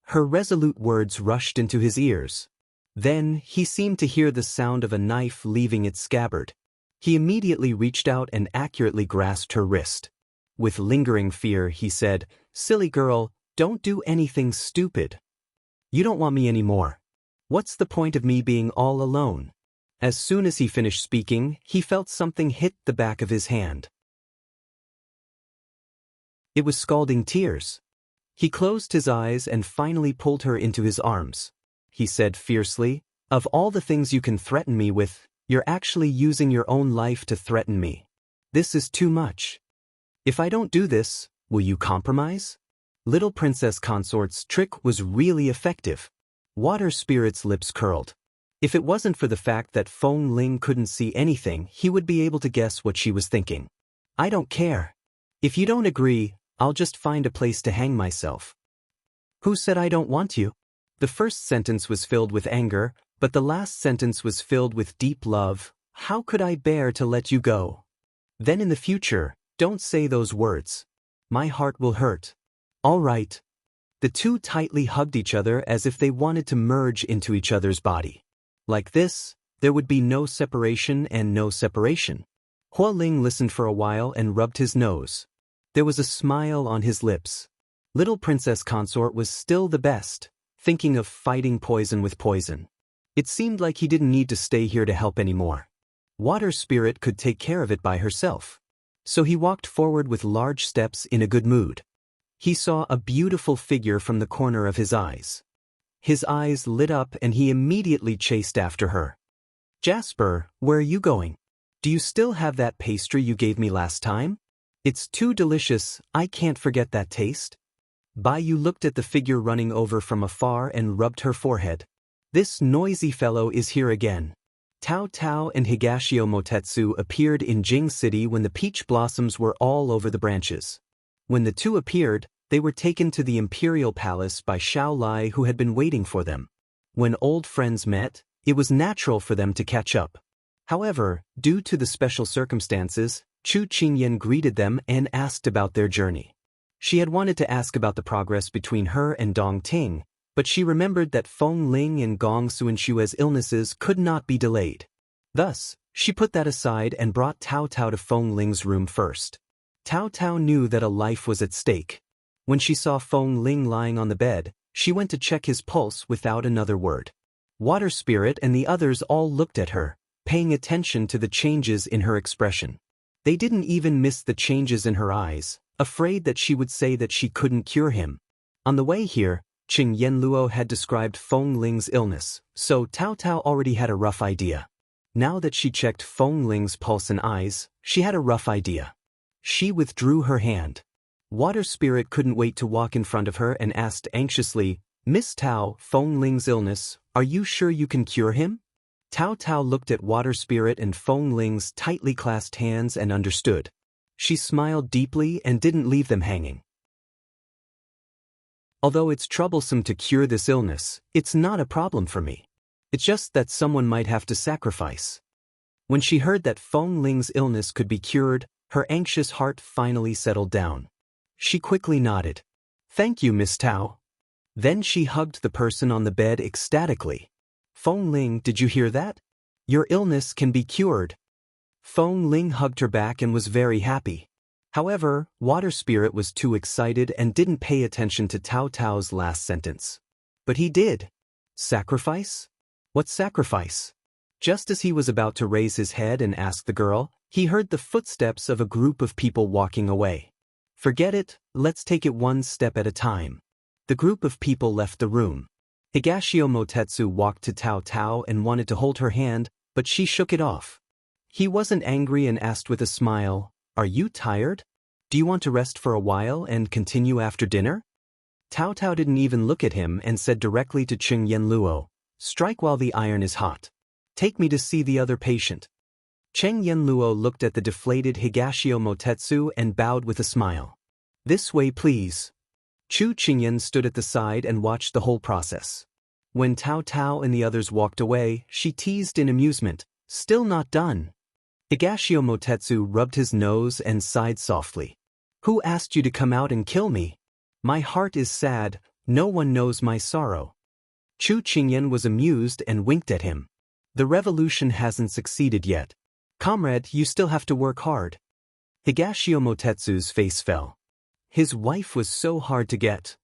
Her resolute words rushed into his ears. Then, he seemed to hear the sound of a knife leaving its scabbard. He immediately reached out and accurately grasped her wrist. With lingering fear, he said, "Silly girl, don't do anything stupid. You don't want me anymore. What's the point of me being all alone?" As soon as he finished speaking, he felt something hit the back of his hand. It was scalding tears. He closed his eyes and finally pulled her into his arms. He said fiercely, "Of all the things you can threaten me with, you're actually using your own life to threaten me. This is too much. If I don't do this, will you compromise?" Little Princess Consort's trick was really effective. Water Spirit's lips curled. If it wasn't for the fact that Feng Ling couldn't see anything, he would be able to guess what she was thinking. "I don't care. If you don't agree, I'll just find a place to hang myself." "Who said I don't want you?" The first sentence was filled with anger, but the last sentence was filled with deep love. "How could I bear to let you go? Then in the future, don't say those words. My heart will hurt." "All right." The two tightly hugged each other as if they wanted to merge into each other's body. Like this, there would be no separation and no separation. Hua Ling listened for a while and rubbed his nose. There was a smile on his lips. Little Princess Consort was still the best, thinking of fighting poison with poison. It seemed like he didn't need to stay here to help anymore. Water Spirit could take care of it by herself. So he walked forward with large steps in a good mood. He saw a beautiful figure from the corner of his eyes. His eyes lit up and he immediately chased after her. "Jasper, where are you going? Do you still have that pastry you gave me last time? It's too delicious, I can't forget that taste." Baiyu looked at the figure running over from afar and rubbed her forehead. "This noisy fellow is here again." Tao Tao and Higashio Motetsu appeared in Jing City when the peach blossoms were all over the branches. When the two appeared, they were taken to the Imperial Palace by Xiao Lai, who had been waiting for them. When old friends met, it was natural for them to catch up. However, due to the special circumstances, Chu Qingyan greeted them and asked about their journey. She had wanted to ask about the progress between her and Dong Ting, but she remembered that Feng Ling and Gong Sunshua's illnesses could not be delayed. Thus, she put that aside and brought Tao Tao to Feng Ling's room first. Tao Tao knew that a life was at stake. When she saw Feng Ling lying on the bed, she went to check his pulse without another word. Water Spirit and the others all looked at her, paying attention to the changes in her expression. They didn't even miss the changes in her eyes, afraid that she would say that she couldn't cure him. On the way here, Qing Yenluo had described Feng Ling's illness, so Tao Tao already had a rough idea. Now that she checked Feng Ling's pulse and eyes, she had a rough idea. She withdrew her hand. Water Spirit couldn't wait to walk in front of her and asked anxiously, "Miss Tao, Feng Ling's illness, are you sure you can cure him?" Tao Tao looked at Water Spirit and Feng Ling's tightly clasped hands and understood. She smiled deeply and didn't leave them hanging. "Although it's troublesome to cure this illness, it's not a problem for me. It's just that someone might have to sacrifice." When she heard that Feng Ling's illness could be cured, her anxious heart finally settled down. She quickly nodded. "Thank you, Miss Tao." Then she hugged the person on the bed ecstatically. "Feng Ling, did you hear that? Your illness can be cured." Feng Ling hugged her back and was very happy. However, Water Spirit was too excited and didn't pay attention to Tao Tao's last sentence. But he did. "Sacrifice? What sacrifice?" Just as he was about to raise his head and ask the girl, he heard the footsteps of a group of people walking away. "Forget it, let's take it one step at a time." The group of people left the room. Higashio Motetsu walked to Tao Tao and wanted to hold her hand, but she shook it off. He wasn't angry and asked with a smile, "Are you tired? Do you want to rest for a while and continue after dinner?" Tao Tao didn't even look at him and said directly to Cheng Yenluo, "Strike while the iron is hot. Take me to see the other patient." Cheng Yenluo looked at the deflated Higashio Motetsu and bowed with a smile. "This way, please." Chu Qingyan stood at the side and watched the whole process. When Tao Tao and the others walked away, she teased in amusement, "Still not done." Higashio Motetsu rubbed his nose and sighed softly. "Who asked you to come out and kill me? My heart is sad, no one knows my sorrow." Chu Qingyan was amused and winked at him. "The revolution hasn't succeeded yet. Comrade, you still have to work hard." Higashio Motetsu's face fell. His wife was so hard to get.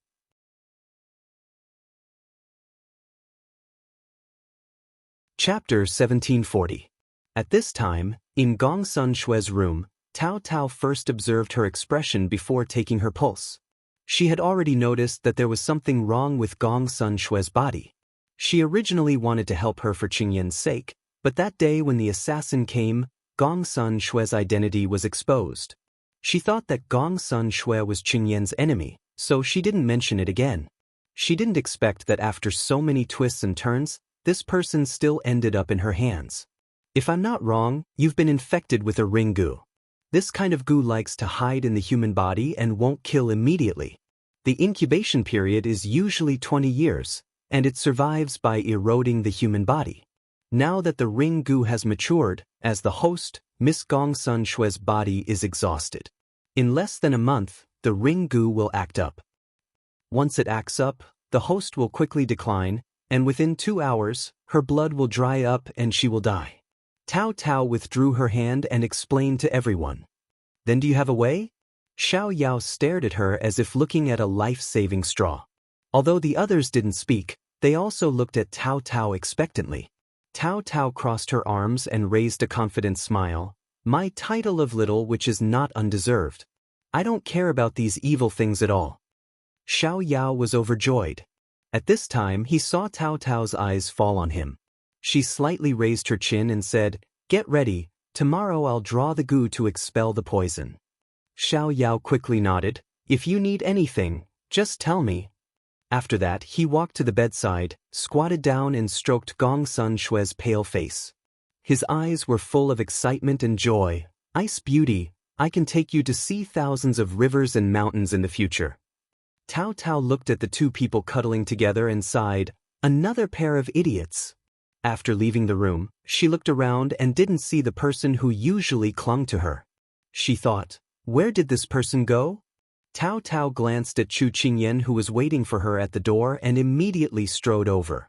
Chapter 1740. At this time, in Gong Sun Xue's room, Tao Tao first observed her expression before taking her pulse. She had already noticed that there was something wrong with Gong Sun Xue's body. She originally wanted to help her for Qingyan's sake, but that day when the assassin came, Gong Sun Xue's identity was exposed. She thought that Gong Sun Xue was Qingyan's enemy, so she didn't mention it again. She didn't expect that after so many twists and turns, this person still ended up in her hands. "If I'm not wrong, you've been infected with a ring goo. This kind of goo likes to hide in the human body and won't kill immediately. The incubation period is usually 20 years, and it survives by eroding the human body. Now that the ring goo has matured, as the host, Miss Gong Sun Xue's body is exhausted. In less than a month, the ring goo will act up. Once it acts up, the host will quickly decline, and within 2 hours, her blood will dry up and she will die." Tao Tao withdrew her hand and explained to everyone. "Then do you have a way?" Xiao Yao stared at her as if looking at a life-saving straw. Although the others didn't speak, they also looked at Tao Tao expectantly. Tao Tao crossed her arms and raised a confident smile. "My title of little which is not undeserved. I don't care about these evil things at all." Xiao Yao was overjoyed. At this time he saw Tao Tao's eyes fall on him. She slightly raised her chin and said, "Get ready, tomorrow I'll draw the goo to expel the poison." Xiao Yao quickly nodded, "If you need anything, just tell me." After that he walked to the bedside, squatted down and stroked Gong Sun Xue's pale face. His eyes were full of excitement and joy. "Ice Beauty, I can take you to see thousands of rivers and mountains in the future." Tao Tao looked at the two people cuddling together and sighed, "Another pair of idiots." After leaving the room, she looked around and didn't see the person who usually clung to her. She thought, "Where did this person go?" Tao Tao glanced at Chu Qingyan who was waiting for her at the door and immediately strode over.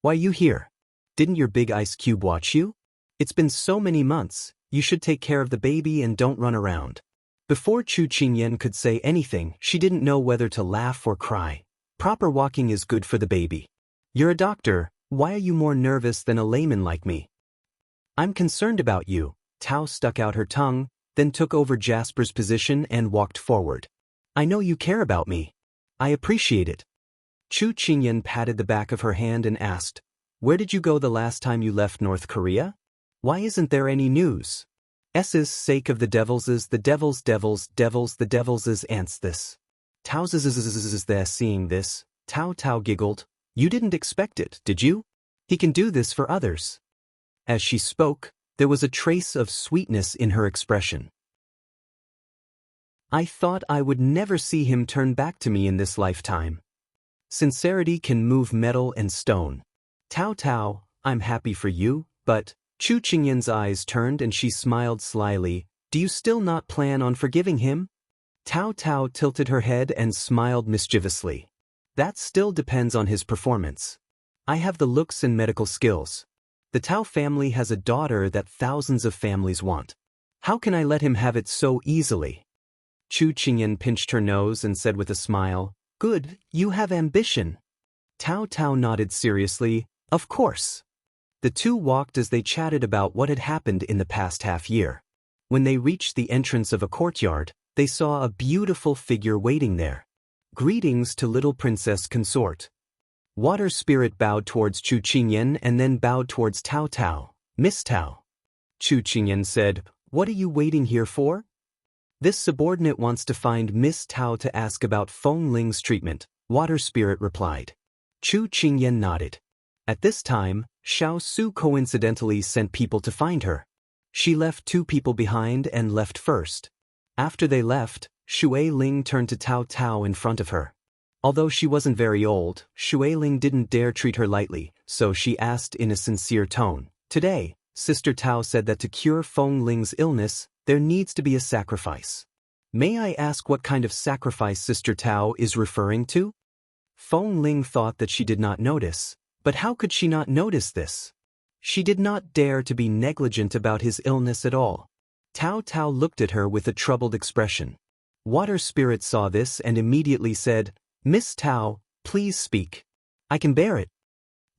"Why you here? Didn't your big ice cube watch you? It's been so many months, you should take care of the baby and don't run around." Before Chu Qingyan could say anything, she didn't know whether to laugh or cry. Proper walking is good for the baby. "You're a doctor, why are you more nervous than a layman like me?" "I'm concerned about you." Tao stuck out her tongue, then took over Jasper's position and walked forward. "I know you care about me. I appreciate it." Chu Qingyan patted the back of her hand and asked, "Where did you go the last time you left North Korea? Why isn't there any news?" "S's sake of the devils is the devil's the devil's ants this." Tao's is there seeing this. Tao Tao giggled. "You didn't expect it, did you? He can do this for others." As she spoke, there was a trace of sweetness in her expression. "I thought I would never see him turn back to me in this lifetime. Sincerity can move metal and stone. Tao Tao, I'm happy for you, but..." Chu Qingyan's eyes turned and she smiled slyly. "Do you still not plan on forgiving him?" Tao Tao tilted her head and smiled mischievously. "That still depends on his performance. I have the looks and medical skills. The Tao family has a daughter that thousands of families want. How can I let him have it so easily?" Chu Qingyan pinched her nose and said with a smile, "Good, you have ambition." Tao Tao nodded seriously, "Of course." The two walked as they chatted about what had happened in the past half-year. When they reached the entrance of a courtyard, they saw a beautiful figure waiting there. "Greetings to little princess consort." Water Spirit bowed towards Chu Qingyan and then bowed towards Tao Tao. "Miss Tao." Chu Qingyan said, "What are you waiting here for?" "This subordinate wants to find Miss Tao to ask about Feng Ling's treatment," Water Spirit replied. Chu Qingyan nodded. At this time, Xiao Su coincidentally sent people to find her. She left 2 people behind and left first. After they left, Shui Ling turned to Tao Tao in front of her. Although she wasn't very old, Shui Ling didn't dare treat her lightly, so she asked in a sincere tone, "Today, Sister Tao said that to cure Feng Ling's illness, there needs to be a sacrifice. May I ask what kind of sacrifice Sister Tao is referring to?" Feng Ling thought that she did not notice, but how could she not notice this? She did not dare to be negligent about his illness at all. Tao Tao looked at her with a troubled expression. Water Spirit saw this and immediately said, "Miss Tao, please speak. I can bear it."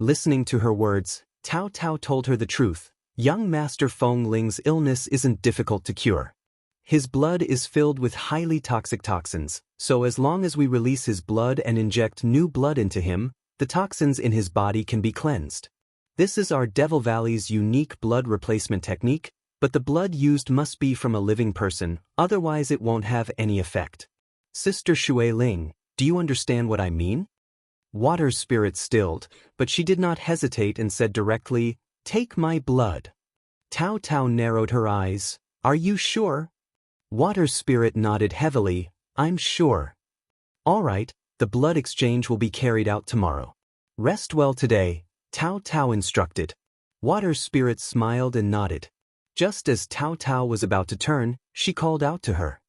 Listening to her words, Tao Tao told her the truth. Young Master Feng Ling's illness isn't difficult to cure. His blood is filled with highly toxic toxins, so as long as we release his blood and inject new blood into him, the toxins in his body can be cleansed. This is our Devil Valley's unique blood replacement technique, but the blood used must be from a living person, otherwise it won't have any effect. Sister Shui Ling, do you understand what I mean? Water Spirit stilled, but she did not hesitate and said directly, "Take my blood." Tao Tao narrowed her eyes. "Are you sure?" Water Spirit nodded heavily. "I'm sure." "All right, the blood exchange will be carried out tomorrow. Rest well today," Tao Tao instructed. Water Spirit smiled and nodded. Just as Tao Tao was about to turn, she called out to her.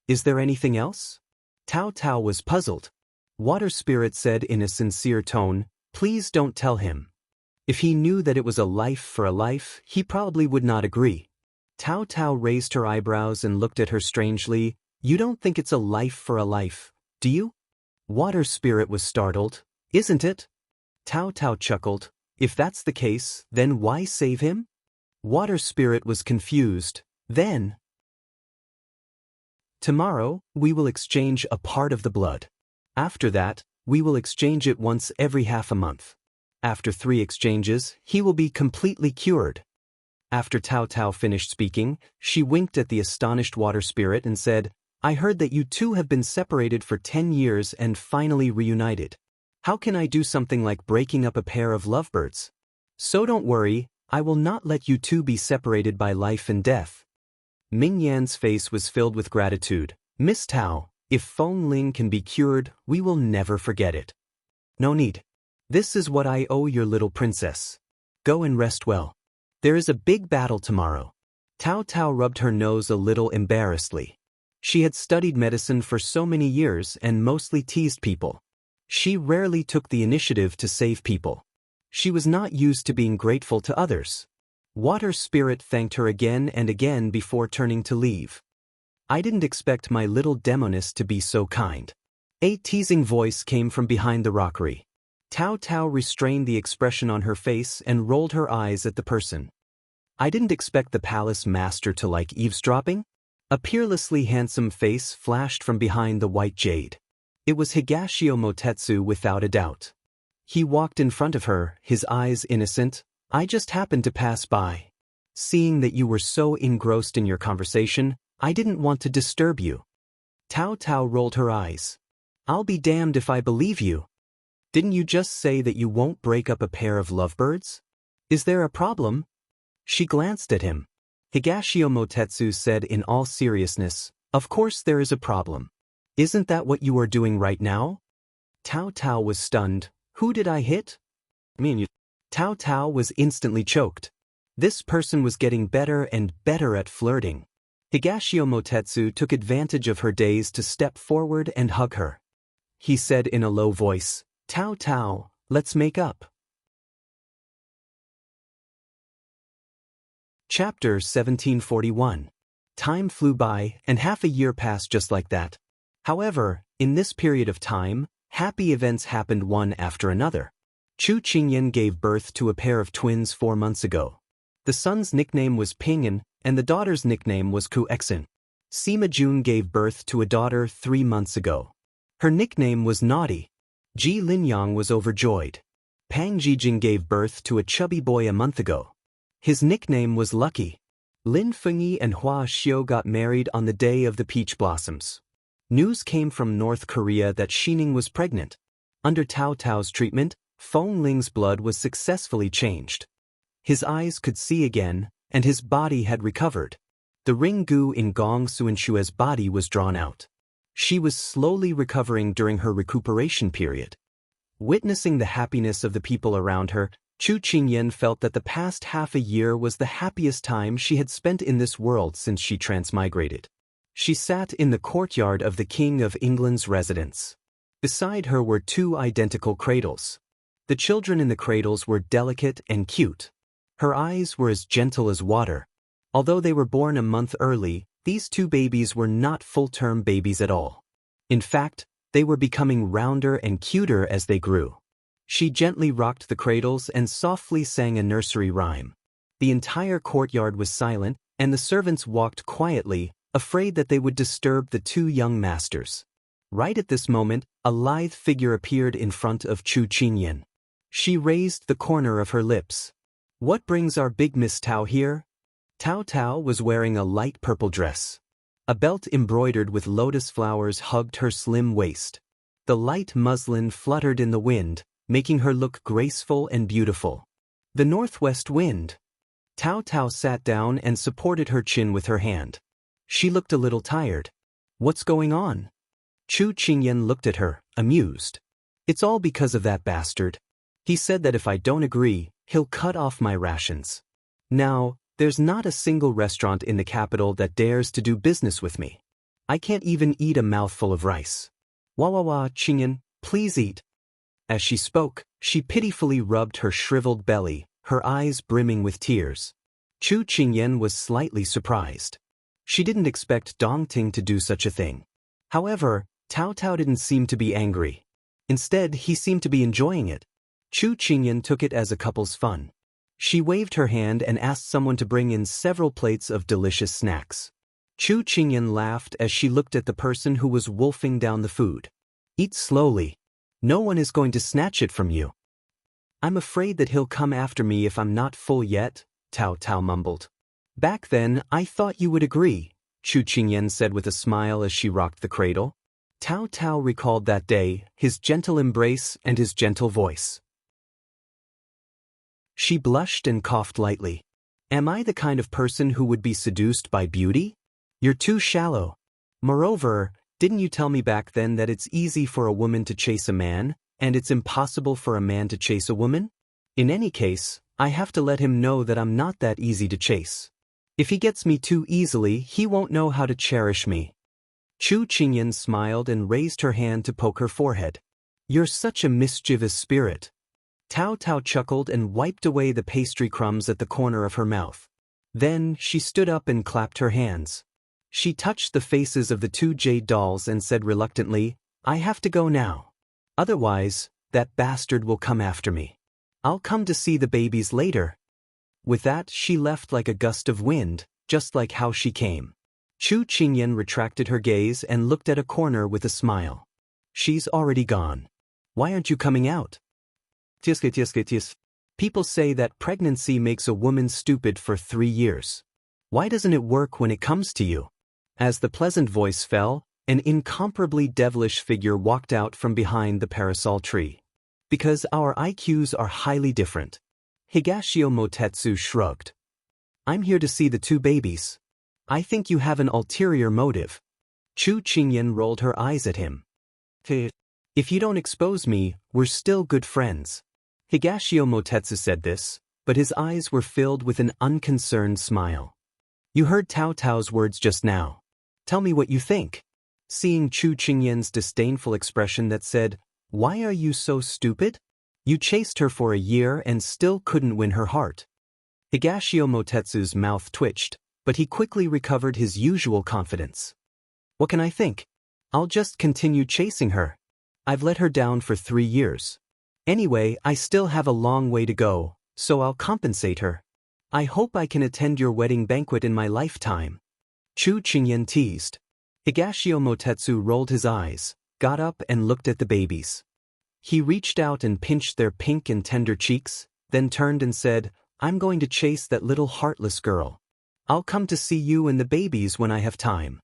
"Is there anything else?" Tao Tao was puzzled. Water Spirit said in a sincere tone, "Please don't tell him. If he knew that it was a life for a life, he probably would not agree." Tao Tao raised her eyebrows and looked at her strangely. "You don't think it's a life for a life, do you?" Water Spirit was startled. "Isn't it?" Tao Tao chuckled. "If that's the case, then why save him?" Water Spirit was confused. "Then, tomorrow, we will exchange a part of the blood. After that, we will exchange it once every half a month. After 3 exchanges, he will be completely cured." After Tao Tao finished speaking, she winked at the astonished Water Spirit and said, "I heard that you 2 have been separated for 10 years and finally reunited. How can I do something like breaking up a pair of lovebirds? So don't worry, I will not let you 2 be separated by life and death." Ming Yan's face was filled with gratitude. "Miss Tao, if Feng Ling can be cured, we will never forget it. No need. This is what I owe your little princess. Go and rest well. There is a big battle tomorrow." Tao Tao rubbed her nose a little embarrassedly. She had studied medicine for so many years and mostly teased people. She rarely took the initiative to save people. She was not used to being grateful to others. Water Spirit thanked her again and again before turning to leave. "I didn't expect my little demoness to be so kind." A teasing voice came from behind the rockery. Tao Tao restrained the expression on her face and rolled her eyes at the person. "I didn't expect the palace master to like eavesdropping." A peerlessly handsome face flashed from behind the white jade. It was Higashio Motetsu without a doubt. He walked in front of her, his eyes innocent. "I just happened to pass by. Seeing that you were so engrossed in your conversation, I didn't want to disturb you." Tao Tao rolled her eyes. "I'll be damned if I believe you. Didn't you just say that you won't break up a pair of lovebirds? Is there a problem?" She glanced at him. Higashio Motetsu said in all seriousness, "Of course there is a problem. Isn't that what you are doing right now?" Tao Tao was stunned. "Who did I hit?" You. Tao Tao was instantly choked. This person was getting better and better at flirting. Higashio Motetsu took advantage of her daze to step forward and hug her. He said in a low voice, "Tao Tao, let's make up." Chapter 1741. Time flew by, and half a year passed just like that. However, in this period of time, happy events happened one after another. Chu Qingyan gave birth to a pair of twins 4 months ago. The son's nickname was Pingyan, and the daughter's nickname was Ku Exin. Sima Jun gave birth to a daughter 3 months ago. Her nickname was Naughty. Ji Linyang was overjoyed. Pang Jijing gave birth to a chubby boy a month ago. His nickname was Lucky. Lin Fengyi and Hua Xiao got married on the day of the peach blossoms. News came from North Korea that Xining was pregnant. Under Tao Tao's treatment, Feng Ling's blood was successfully changed. His eyes could see again, and his body had recovered. The ring gu in Gong Suanshue's body was drawn out. She was slowly recovering during her recuperation period. Witnessing the happiness of the people around her, Chu Qingyan felt that the past half a year was the happiest time she had spent in this world since she transmigrated. She sat in the courtyard of the King of England's residence. Beside her were two identical cradles. The children in the cradles were delicate and cute. Her eyes were as gentle as water. Although they were born a month early, these two babies were not full-term babies at all. In fact, they were becoming rounder and cuter as they grew. She gently rocked the cradles and softly sang a nursery rhyme. The entire courtyard was silent, and the servants walked quietly, afraid that they would disturb the two young masters. Right at this moment, a lithe figure appeared in front of Chu Qingyan. She raised the corner of her lips. "What brings our big Miss Tao here?" Tao Tao was wearing a light purple dress. A belt embroidered with lotus flowers hugged her slim waist. The light muslin fluttered in the wind, making her look graceful and beautiful. The northwest wind. Tao Tao sat down and supported her chin with her hand. She looked a little tired. "What's going on?" Chu Qingyan looked at her, amused. "It's all because of that bastard. He said that if I don't agree, he'll cut off my rations. Now, there's not a single restaurant in the capital that dares to do business with me. I can't even eat a mouthful of rice. Wah, Qingyan, please eat." As she spoke, she pitifully rubbed her shriveled belly, her eyes brimming with tears. Chu Qingyan was slightly surprised. She didn't expect Dongting to do such a thing. However, Tao Tao didn't seem to be angry. Instead, he seemed to be enjoying it. Chu Qingyan took it as a couple's fun. She waved her hand and asked someone to bring in several plates of delicious snacks. Chu Qingyan laughed as she looked at the person who was wolfing down the food. "Eat slowly. No one is going to snatch it from you." "I'm afraid that he'll come after me if I'm not full yet," Tao Tao mumbled. "Back then, I thought you would agree," Chu Qingyan said with a smile as she rocked the cradle. Tao Tao recalled that day, his gentle embrace and his gentle voice. She blushed and coughed lightly. "Am I the kind of person who would be seduced by beauty? You're too shallow. Moreover, didn't you tell me back then that it's easy for a woman to chase a man, and it's impossible for a man to chase a woman? In any case, I have to let him know that I'm not that easy to chase. If he gets me too easily, he won't know how to cherish me." Chu Qingyan smiled and raised her hand to poke her forehead. "You're such a mischievous spirit." Tao Tao chuckled and wiped away the pastry crumbs at the corner of her mouth. Then, she stood up and clapped her hands. She touched the faces of the two jade dolls and said reluctantly, "I have to go now. Otherwise, that bastard will come after me. I'll come to see the babies later." With that, she left like a gust of wind, just like how she came. Chu Qingyan retracted her gaze and looked at a corner with a smile. "She's already gone. Why aren't you coming out?" Tis. People say that pregnancy makes a woman stupid for 3 years. Why doesn't it work when it comes to you? As the pleasant voice fell, an incomparably devilish figure walked out from behind the parasol tree. "Because our IQs are highly different." Higashio Motetsu shrugged. "I'm here to see the two babies. I think you have an ulterior motive." Chu Qingyan rolled her eyes at him. "If you don't expose me, we're still good friends." Higashio Motetsu said this, but his eyes were filled with an unconcerned smile. "You heard Tao Tao's words just now. Tell me what you think." Seeing Chu Qingyan's disdainful expression that said, "Why are you so stupid? You chased her for a year and still couldn't win her heart." Higashio Motetsu's mouth twitched, but he quickly recovered his usual confidence. "What can I think? I'll just continue chasing her. I've let her down for 3 years. Anyway, I still have a long way to go, so I'll compensate her. I hope I can attend your wedding banquet in my lifetime." Chu Qingyan teased. Higashio Motetsu rolled his eyes, got up and looked at the babies. He reached out and pinched their pink and tender cheeks, then turned and said, "I'm going to chase that little heartless girl. I'll come to see you and the babies when I have time."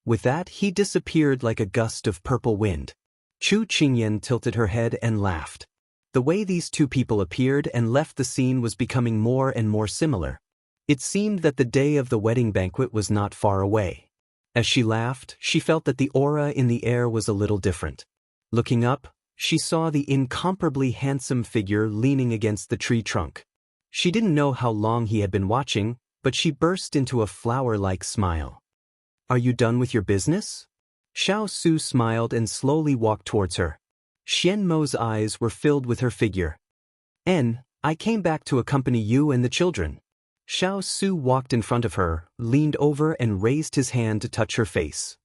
With that, he disappeared like a gust of purple wind. Chu Qingyan tilted her head and laughed. The way these two people appeared and left the scene was becoming more and more similar. It seemed that the day of the wedding banquet was not far away. As she laughed, she felt that the aura in the air was a little different. Looking up, she saw the incomparably handsome figure leaning against the tree trunk. She didn't know how long he had been watching, but she burst into a flower-like smile. "Are you done with your business?" Xiao Su smiled and slowly walked towards her. Xian Mo's eyes were filled with her figure. I came back to accompany you and the children." Xiao Su walked in front of her, leaned over and raised his hand to touch her face.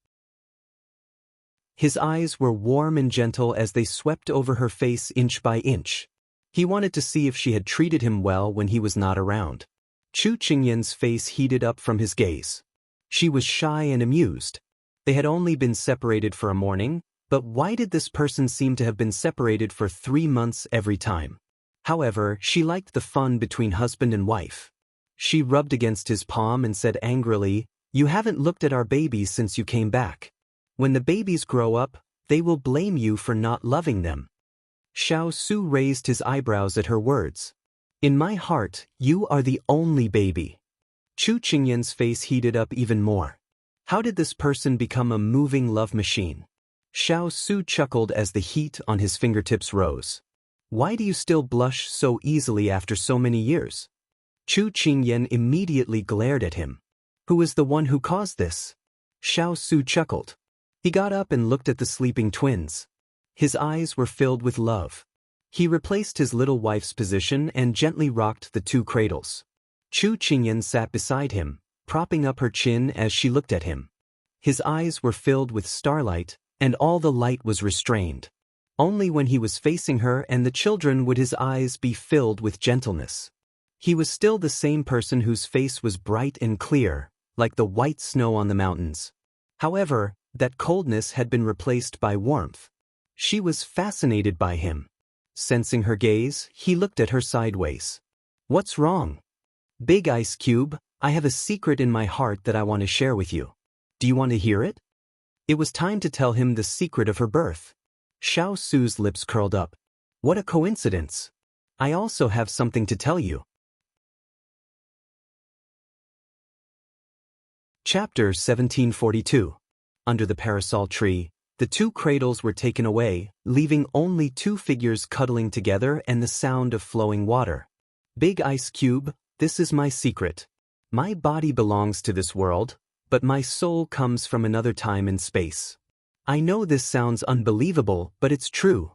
His eyes were warm and gentle as they swept over her face inch by inch. He wanted to see if she had treated him well when he was not around. Chu Qingyan's face heated up from his gaze. She was shy and amused. They had only been separated for a morning, but why did this person seem to have been separated for 3 months every time? However, she liked the fun between husband and wife. She rubbed against his palm and said angrily, "You haven't looked at our babies since you came back. When the babies grow up, they will blame you for not loving them." Xiao Su raised his eyebrows at her words. "In my heart, you are the only baby." Chu Qingyan's face heated up even more. How did this person become a moving love machine? Xiao Su chuckled as the heat on his fingertips rose. "Why do you still blush so easily after so many years?" Chu Qingyan immediately glared at him. "Who is the one who caused this?" Xiao Su chuckled. He got up and looked at the sleeping twins. His eyes were filled with love. He replaced his little wife's position and gently rocked the two cradles. Chu Qingyan sat beside him, propping up her chin as she looked at him. His eyes were filled with starlight, and all the light was restrained. Only when he was facing her and the children would his eyes be filled with gentleness. He was still the same person whose face was bright and clear, like the white snow on the mountains. However, that coldness had been replaced by warmth. She was fascinated by him. Sensing her gaze, he looked at her sideways. "What's wrong?" "Big Ice Cube, I have a secret in my heart that I want to share with you. Do you want to hear it?" It was time to tell him the secret of her birth. Xiao Su's lips curled up. "What a coincidence. I also have something to tell you." Chapter 1742. Under the parasol tree, the two cradles were taken away, leaving only two figures cuddling together and the sound of flowing water. "Big Ice Cube, this is my secret. My body belongs to this world, but my soul comes from another time and space. I know this sounds unbelievable, but it's true."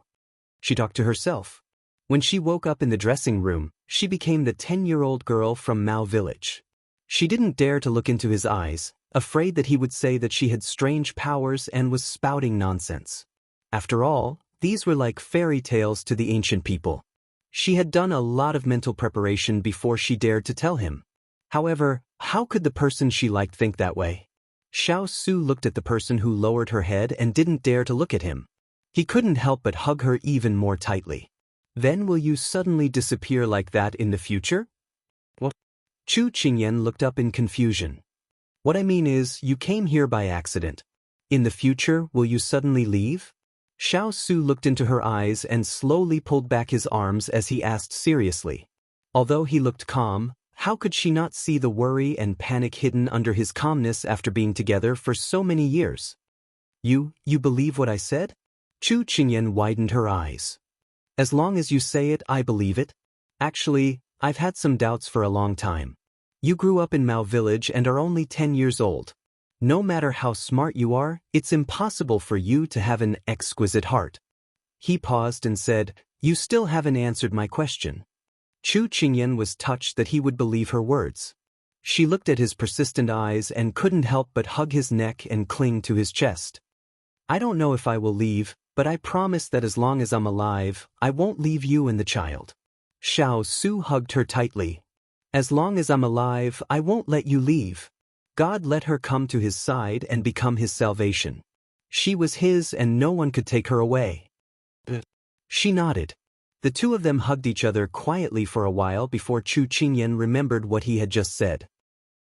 She talked to herself. When she woke up in the dressing room, she became the 10-year-old girl from Mao Village. She didn't dare to look into his eyes, afraid that he would say that she had strange powers and was spouting nonsense. After all, these were like fairy tales to the ancient people. She had done a lot of mental preparation before she dared to tell him. However, how could the person she liked think that way? Xiao Su looked at the person who lowered her head and didn't dare to look at him. He couldn't help but hug her even more tightly. "Then will you suddenly disappear like that in the future?" "What?" Chu Qingyan looked up in confusion. "What I mean is, you came here by accident. In the future, will you suddenly leave?" Xiao Su looked into her eyes and slowly pulled back his arms as he asked seriously. Although he looked calm, how could she not see the worry and panic hidden under his calmness after being together for so many years? You believe what I said?" Chu Qingyan widened her eyes. "As long as you say it, I believe it. Actually, I've had some doubts for a long time. You grew up in Mao Village and are only 10 years old. No matter how smart you are, it's impossible for you to have an exquisite heart." He paused and said, "You still haven't answered my question." Chu Qingyan was touched that he would believe her words. She looked at his persistent eyes and couldn't help but hug his neck and cling to his chest. "I don't know if I will leave, but I promise that as long as I'm alive, I won't leave you and the child." Xiao Su hugged her tightly. "As long as I'm alive, I won't let you leave." God let her come to his side and become his salvation. She was his and no one could take her away. She nodded. The two of them hugged each other quietly for a while before Chu Qingyan remembered what he had just said.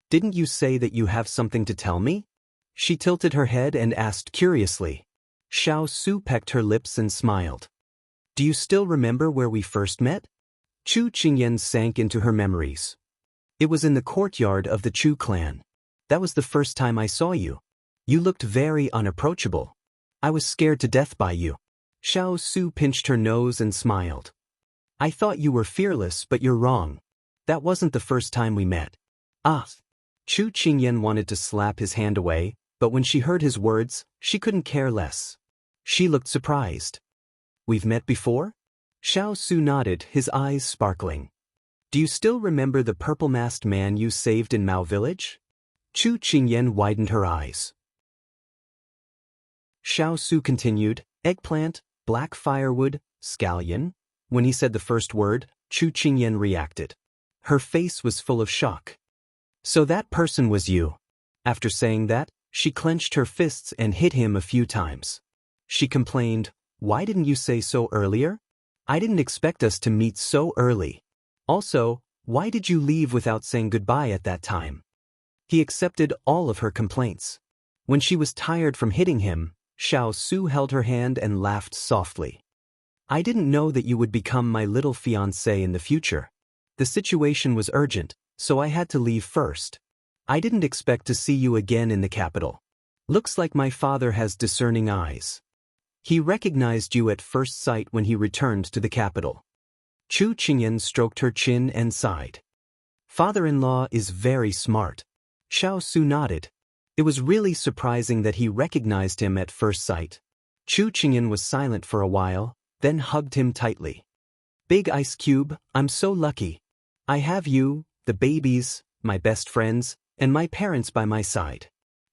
Didn't you say that you have something to tell me? She tilted her head and asked curiously. Xiao Su pecked her lips and smiled. Do you still remember where we first met? Chu Qingyan sank into her memories. It was in the courtyard of the Chu clan. That was the first time I saw you. You looked very unapproachable. I was scared to death by you. Xiao Su pinched her nose and smiled. I thought you were fearless, but you're wrong. That wasn't the first time we met. Ah. Chu Qingyan wanted to slap his hand away, but when she heard his words, she couldn't care less. She looked surprised. We've met before? Xiao Su nodded, his eyes sparkling. Do you still remember the purple-masked man you saved in Mao village? Chu Qingyan widened her eyes. Xiao Su continued, eggplant, black firewood, scallion. When he said the first word, Chu Qingyan reacted. Her face was full of shock. So that person was you. After saying that, she clenched her fists and hit him a few times. She complained, why didn't you say so earlier? I didn't expect us to meet so early. Also, why did you leave without saying goodbye at that time? He accepted all of her complaints. When she was tired from hitting him, Xiao Su held her hand and laughed softly. I didn't know that you would become my little fiancé in the future. The situation was urgent, so I had to leave first. I didn't expect to see you again in the capital. Looks like my father has discerning eyes. He recognized you at first sight when he returned to the capital. Chu Qingyan stroked her chin and sighed. Father-in-law is very smart. Xiao Su nodded. It was really surprising that he recognized him at first sight. Chu Qingyan was silent for a while, then hugged him tightly. Big Ice Cube, I'm so lucky. I have you, the babies, my best friends, and my parents by my side.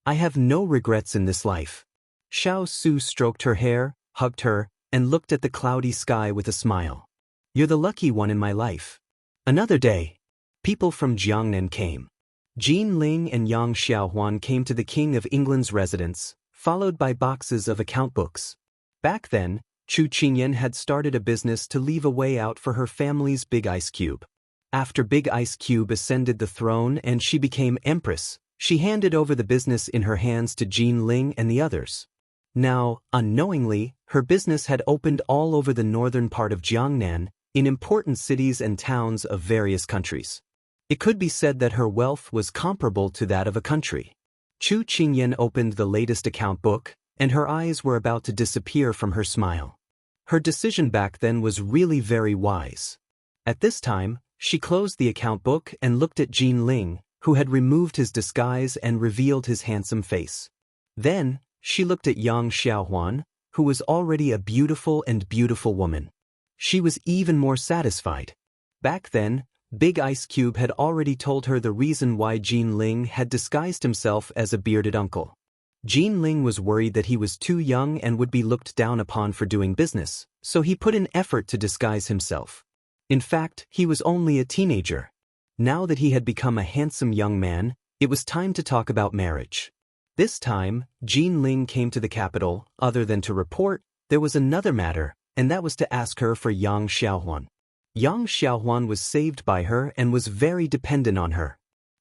I have no regrets in this life. Xiao Su stroked her hair, hugged her, and looked at the cloudy sky with a smile. You're the lucky one in my life. Another day. People from Jiangnan came. Jin Ling and Yang Xiaohuan came to the King of England's residence, followed by boxes of account books. Back then, Chu Qingyan had started a business to leave a way out for her family's Big Ice Cube. After Big Ice Cube ascended the throne and she became empress, she handed over the business in her hands to Jin Ling and the others. Now, unknowingly, her business had opened all over the northern part of Jiangnan, in important cities and towns of various countries. It could be said that her wealth was comparable to that of a country. Chu Qingyan opened the latest account book, and her eyes were about to disappear from her smile. Her decision back then was really very wise. At this time, she closed the account book and looked at Jin Ling, who had removed his disguise and revealed his handsome face. Then, she looked at Yang Xiaohuan, who was already a beautiful woman. She was even more satisfied. Back then, Big Ice Cube had already told her the reason why Jin Ling had disguised himself as a bearded uncle. Jin Ling was worried that he was too young and would be looked down upon for doing business, so he put in effort to disguise himself. In fact, he was only a teenager. Now that he had become a handsome young man, it was time to talk about marriage. This time, Jin Ling came to the capital. Other than to report, there was another matter, and that was to ask her for Yang Xiaohuan. Yang Xiaohuan was saved by her and was very dependent on her.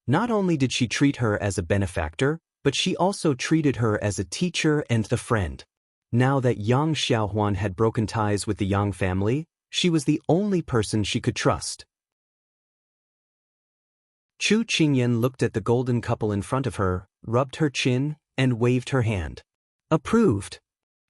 Not only did she treat her as a benefactor, but she also treated her as a teacher and a friend. Now that Yang Xiaohuan had broken ties with the Yang family, she was the only person she could trust. Chu Qingyan looked at the golden couple in front of her, rubbed her chin, and waved her hand. Approved.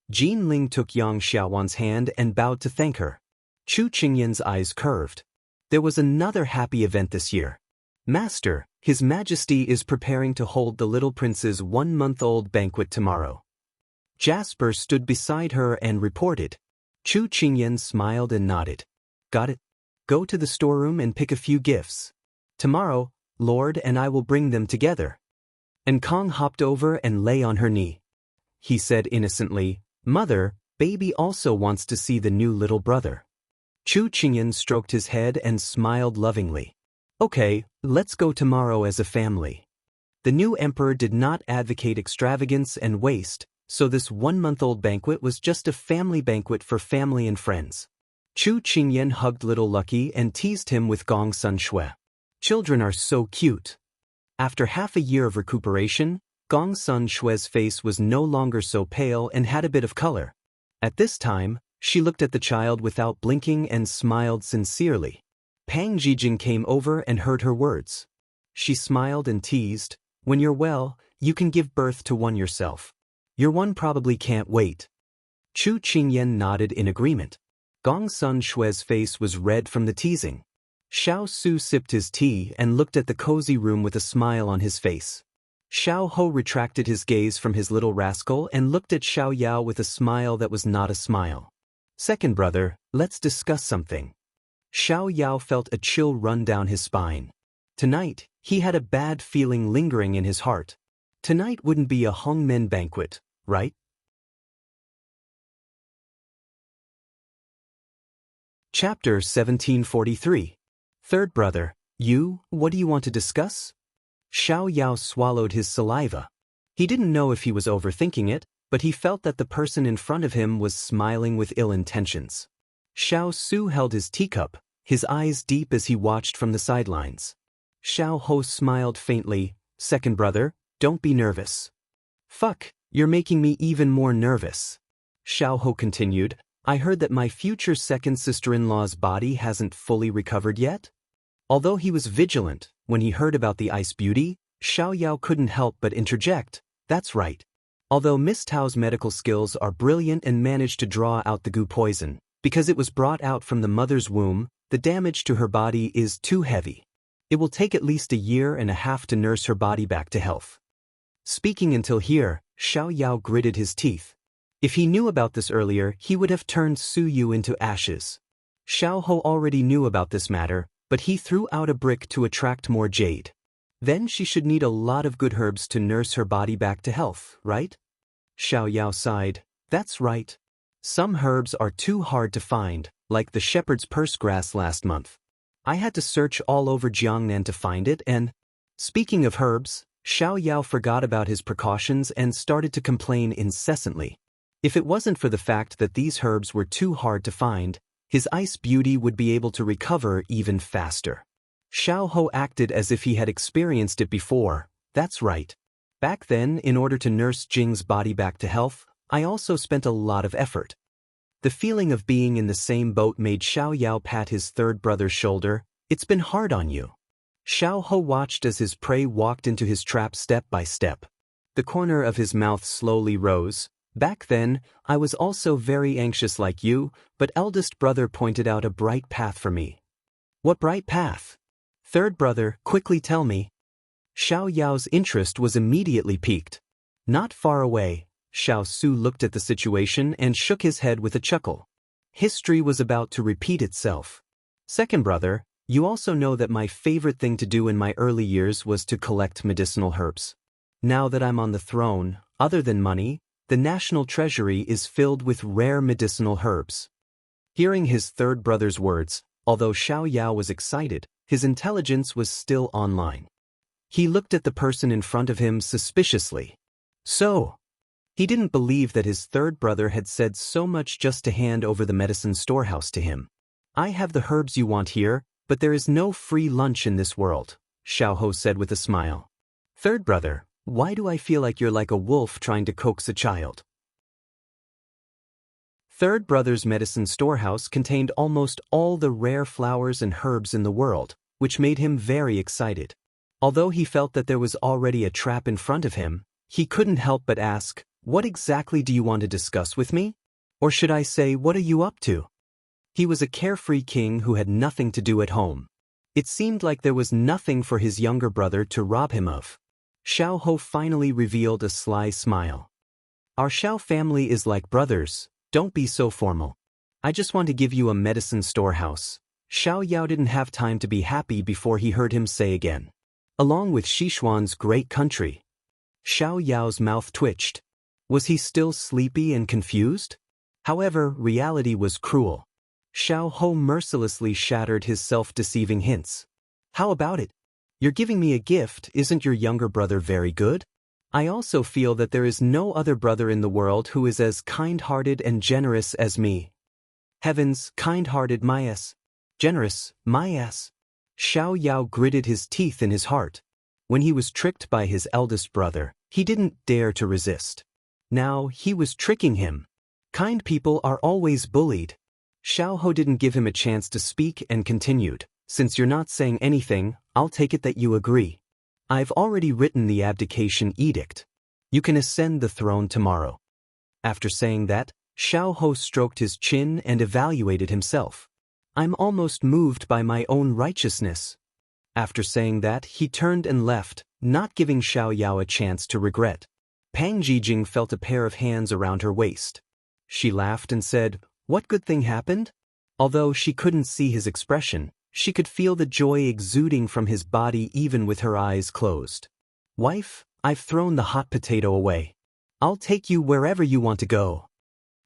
Jin Ling took Yang Xiaohuan's hand and bowed to thank her. Chu Qingyan's eyes curved. There was another happy event this year. Master, His Majesty is preparing to hold the little prince's 1-month-old banquet tomorrow. Jasper stood beside her and reported. Chu Qingyan smiled and nodded. Got it. Go to the storeroom and pick a few gifts. Tomorrow, Lord and I will bring them together. And Kong hopped over and lay on her knee. He said innocently, Mother, baby also wants to see the new little brother. Chu Qingyan stroked his head and smiled lovingly. Okay, let's go tomorrow as a family. The new emperor did not advocate extravagance and waste, so this 1-month-old banquet was just a family banquet for family and friends. Chu Qingyan hugged little Lucky and teased him with Gong Sun Shui. Children are so cute. After half a year of recuperation, Gong Sun Shue's face was no longer so pale and had a bit of color. At this time, she looked at the child without blinking and smiled sincerely. Pang Jijing came over and heard her words. She smiled and teased, "When you're well, you can give birth to one yourself. Your one probably can't wait." Chu Qingyan nodded in agreement. Gong Sun Shue's face was red from the teasing. Xiao Su sipped his tea and looked at the cozy room with a smile on his face. Xiao Ho retracted his gaze from his little rascal and looked at Xiao Yao with a smile that was not a smile. "Second brother, let's discuss something." Xiao Yao felt a chill run down his spine. Tonight, he had a bad feeling lingering in his heart. Tonight wouldn't be a Hongmen banquet, right? Chapter 1743. Third brother, what do you want to discuss? Xiao Yao swallowed his saliva. He didn't know if he was overthinking it, but he felt that the person in front of him was smiling with ill intentions. Xiao Su held his teacup, his eyes deep as he watched from the sidelines. Xiao Ho smiled faintly. "Second brother, don't be nervous." "Fuck, you're making me even more nervous." Xiao Ho continued, "I heard that my future second sister-in-law's body hasn't fully recovered yet?" Although he was vigilant, when he heard about the ice beauty, Xiao Yao couldn't help but interject, "That's right. Although Miss Tao's medical skills are brilliant and managed to draw out the goo poison, because it was brought out from the mother's womb, the damage to her body is too heavy. It will take at least a year and a half to nurse her body back to health." Speaking until here, Xiao Yao gritted his teeth. If he knew about this earlier, he would have turned Su Yu into ashes. Xiao Ho already knew about this matter, but he threw out a brick to attract more jade. Then she should need a lot of good herbs to nurse her body back to health, right? Xiao Yao sighed. "That's right. Some herbs are too hard to find, like the shepherd's purse grass last month. I had to search all over Jiangnan to find it and—" Speaking of herbs, Xiao Yao forgot about his precautions and started to complain incessantly. If it wasn't for the fact that these herbs were too hard to find, his ice beauty would be able to recover even faster. Xiao Ho acted as if he had experienced it before. "That's right. Back then, in order to nurse Jing's body back to health, I also spent a lot of effort." The feeling of being in the same boat made Xiao Yao pat his third brother's shoulder. "It's been hard on you." Xiao Ho watched as his prey walked into his trap step by step. The corner of his mouth slowly rose. "Back then, I was also very anxious like you, but eldest brother pointed out a bright path for me." "What bright path?" "Third brother, quickly tell me." Xiao Yao's interest was immediately piqued. Not far away, Xiao Su looked at the situation and shook his head with a chuckle. History was about to repeat itself. "Second brother, you also know that my favorite thing to do in my early years was to collect medicinal herbs. Now that I'm on the throne, other than money, the national treasury is filled with rare medicinal herbs." Hearing his third brother's words, although Xiao Yao was excited, his intelligence was still online. He looked at the person in front of him suspiciously. So, he didn't believe that his third brother had said so much just to hand over the medicine storehouse to him. "I have the herbs you want here, but there is no free lunch in this world," Xiao Ho said with a smile. "Third brother, why do I feel like you're like a wolf trying to coax a child?" Third brother's medicine storehouse contained almost all the rare flowers and herbs in the world, which made him very excited. Although he felt that there was already a trap in front of him, he couldn't help but ask, "What exactly do you want to discuss with me? Or should I say, what are you up to?" He was a carefree king who had nothing to do at home. It seemed like there was nothing for his younger brother to rob him of. Xiao Ho finally revealed a sly smile. "Our Xiao family is like brothers, don't be so formal. I just want to give you a medicine storehouse." Xiao Yao didn't have time to be happy before he heard him say again, "Along with Sichuan's great country." Xiao Yao's mouth twitched. Was he still sleepy and confused? However, reality was cruel. Xiao Ho mercilessly shattered his self-deceiving hints. "How about it? You're giving me a gift, isn't your younger brother very good? I also feel that there is no other brother in the world who is as kind-hearted and generous as me." Heavens, kind-hearted my ass. Generous, my ass. Xiao Yao gritted his teeth in his heart. When he was tricked by his eldest brother, he didn't dare to resist. Now he was tricking him. Kind people are always bullied. Xiao didn't give him a chance to speak and continued, "Since you're not saying anything, I'll take it that you agree. I've already written the abdication edict. You can ascend the throne tomorrow." After saying that, Xiao stroked his chin and evaluated himself. "I'm almost moved by my own righteousness." After saying that, he turned and left, not giving Xiao a chance to regret. Pang Jijing felt a pair of hands around her waist. She laughed and said, "What good thing happened?" Although she couldn't see his expression, she could feel the joy exuding from his body even with her eyes closed. "Wife, I've thrown the hot potato away. I'll take you wherever you want to go."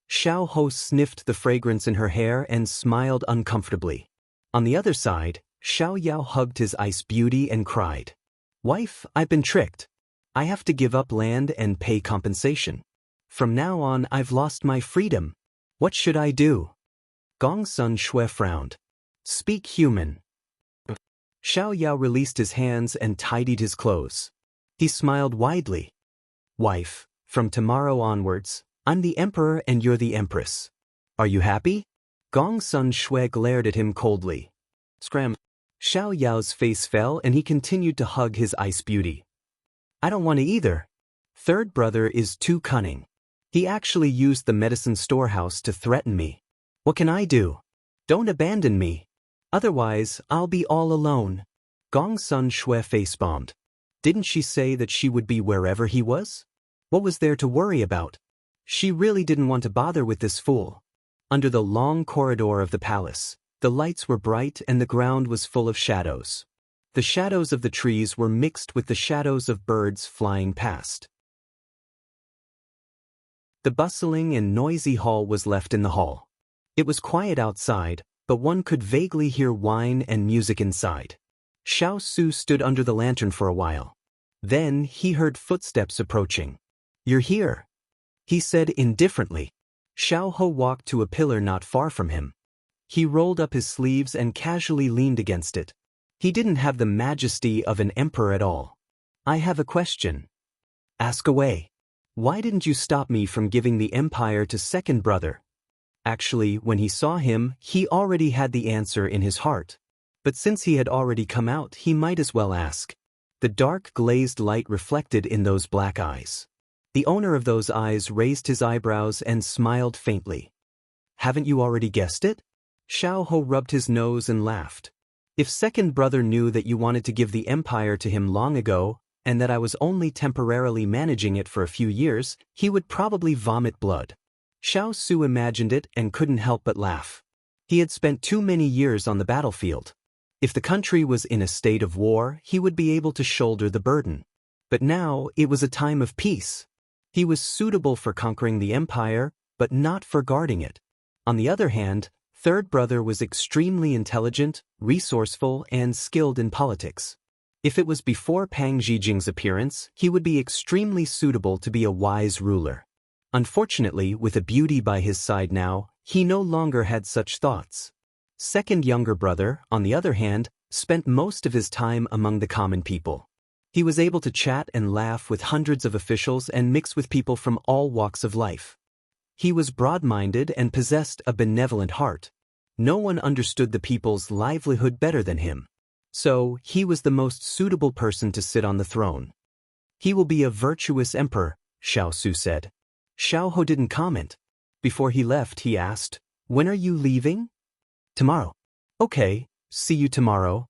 Xiao sniffed the fragrance in her hair and smiled uncomfortably. On the other side, Xiao hugged his ice beauty and cried, "Wife, I've been tricked. I have to give up land and pay compensation. From now on I've lost my freedom. What should I do?" Gong Sun Shui frowned. "Speak human." Xiao released his hands and tidied his clothes. He smiled widely. "Wife, from tomorrow onwards, I'm the emperor and you're the empress. Are you happy?" Gong Sun Shui glared at him coldly. Scram. Xiao's face fell and he continued to hug his ice beauty. "I don't want to either. Third brother is too cunning. He actually used the medicine storehouse to threaten me. What can I do? Don't abandon me. Otherwise, I'll be all alone." Gong Sun Shui face-bombed. Didn't she say that she would be wherever he was? What was there to worry about? She really didn't want to bother with this fool. Under the long corridor of the palace, the lights were bright and the ground was full of shadows. The shadows of the trees were mixed with the shadows of birds flying past. The bustling and noisy hall was left in the hall. It was quiet outside, but one could vaguely hear wine and music inside. Xiao Su stood under the lantern for a while. Then he heard footsteps approaching. "You're here," he said indifferently. Xiao walked to a pillar not far from him. He rolled up his sleeves and casually leaned against it. He didn't have the majesty of an emperor at all. "I have a question." "Ask away." "Why didn't you stop me from giving the empire to second brother?" Actually, when he saw him, he already had the answer in his heart. But since he had already come out, he might as well ask. The dark glazed light reflected in those black eyes. The owner of those eyes raised his eyebrows and smiled faintly. "Haven't you already guessed it?" Xiao rubbed his nose and laughed. "If second brother knew that you wanted to give the empire to him long ago, and that I was only temporarily managing it for a few years, he would probably vomit blood." Xiao Su imagined it and couldn't help but laugh. He had spent too many years on the battlefield. If the country was in a state of war, he would be able to shoulder the burden. But now it was a time of peace. He was suitable for conquering the empire, but not for guarding it. On the other hand, third brother was extremely intelligent, resourceful, and skilled in politics. If it was before Pang Jijing's appearance, he would be extremely suitable to be a wise ruler. Unfortunately, with a beauty by his side now, he no longer had such thoughts. Second younger brother, on the other hand, spent most of his time among the common people. He was able to chat and laugh with hundreds of officials and mix with people from all walks of life. He was broad-minded and possessed a benevolent heart. No one understood the people's livelihood better than him. So, he was the most suitable person to sit on the throne. "He will be a virtuous emperor," Xiao Su said. Xiao didn't comment. Before he left, he asked, "When are you leaving?" "Tomorrow." "Okay, see you tomorrow."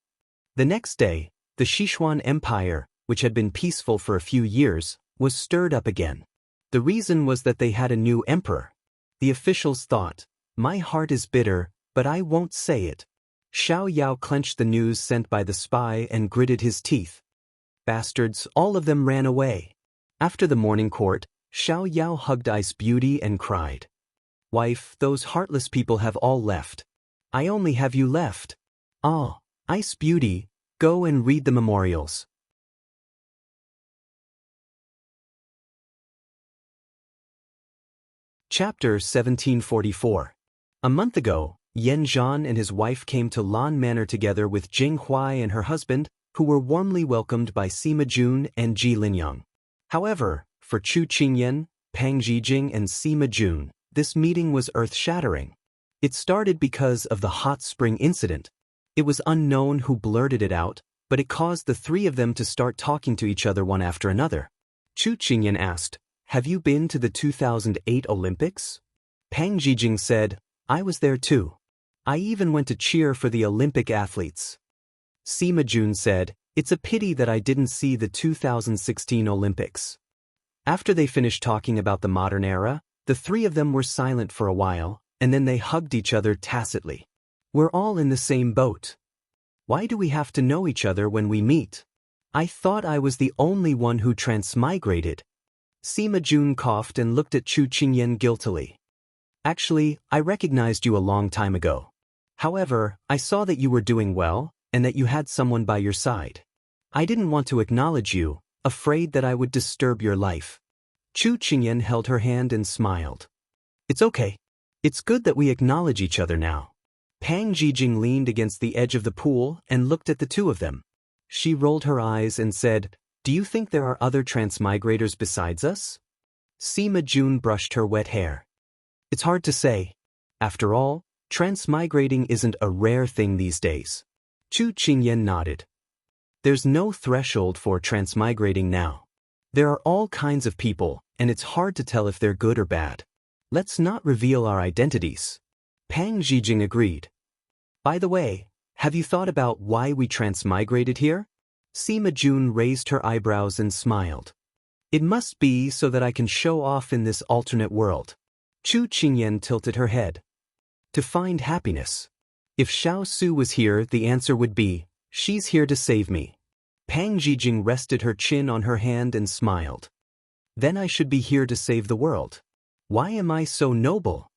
The next day, the Sichuan Empire, which had been peaceful for a few years, was stirred up again. The reason was that they had a new emperor. The officials thought, "My heart is bitter, but I won't say it." Xiao clenched the news sent by the spy and gritted his teeth. Bastards, all of them ran away. After the morning court, Xiao hugged Ice Beauty and cried, "Wife, those heartless people have all left. I only have you left. Ah, Ice Beauty, go and read the memorials." Chapter 1744. A month ago, Yan Zhan and his wife came to Lan Manor together with Jing Huai and her husband, who were warmly welcomed by Sima Jun and Ji Linyang. However, for Chu Qingyan, Pang Zhijing and Sima Jun, this meeting was earth-shattering. It started because of the hot spring incident. It was unknown who blurted it out, but it caused the three of them to start talking to each other one after another. Chu Qingyan asked, "Have you been to the 2008 Olympics?" Pang Zhijing said, "I was there too. I even went to cheer for the Olympic athletes." Sima Jun said, "It's a pity that I didn't see the 2016 Olympics." After they finished talking about the modern era, the three of them were silent for a while, and then they hugged each other tacitly. "We're all in the same boat. Why do we have to know each other when we meet? I thought I was the only one who transmigrated." Sima Jun coughed and looked at Chu Qingyan guiltily. "Actually, I recognized you a long time ago. However, I saw that you were doing well, and that you had someone by your side. I didn't want to acknowledge you, afraid that I would disturb your life." Chu Qingyan held her hand and smiled. "It's okay. It's good that we acknowledge each other now." Pang Zhijing leaned against the edge of the pool and looked at the two of them. She rolled her eyes and said, "Do you think there are other transmigrators besides us?" Sima Jun brushed her wet hair. "It's hard to say. After all, transmigrating isn't a rare thing these days." Chu Qingyan nodded. "There's no threshold for transmigrating now. There are all kinds of people, and it's hard to tell if they're good or bad. Let's not reveal our identities." Pang Zhijing agreed. "By the way, have you thought about why we transmigrated here?" Sima Jun raised her eyebrows and smiled. "It must be so that I can show off in this alternate world." Chu Qingyan tilted her head. "To find happiness. If Xiao Su was here, the answer would be, she's here to save me." Pang Zhijing rested her chin on her hand and smiled. "Then I should be here to save the world. Why am I so noble?"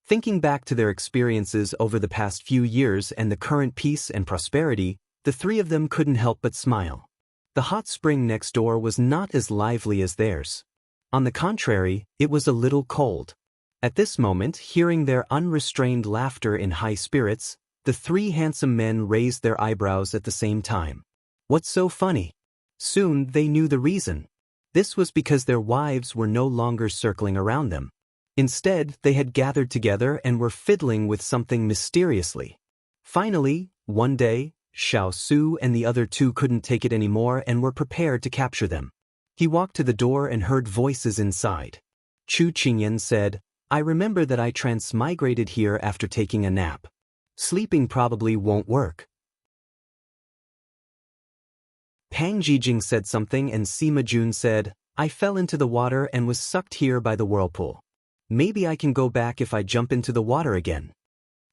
Thinking back to their experiences over the past few years and the current peace and prosperity, the three of them couldn't help but smile. The hot spring next door was not as lively as theirs. On the contrary, it was a little cold. At this moment, hearing their unrestrained laughter in high spirits, the three handsome men raised their eyebrows at the same time. What's so funny? Soon they knew the reason. This was because their wives were no longer circling around them. Instead, they had gathered together and were fiddling with something mysteriously. Finally, one day, Xiao Su and the other two couldn't take it anymore and were prepared to capture them. He walked to the door and heard voices inside. Chu Qingyan said, "I remember that I transmigrated here after taking a nap. Sleeping probably won't work." Pang Zhijing said something and Sima Jun said, "I fell into the water and was sucked here by the whirlpool. Maybe I can go back if I jump into the water again."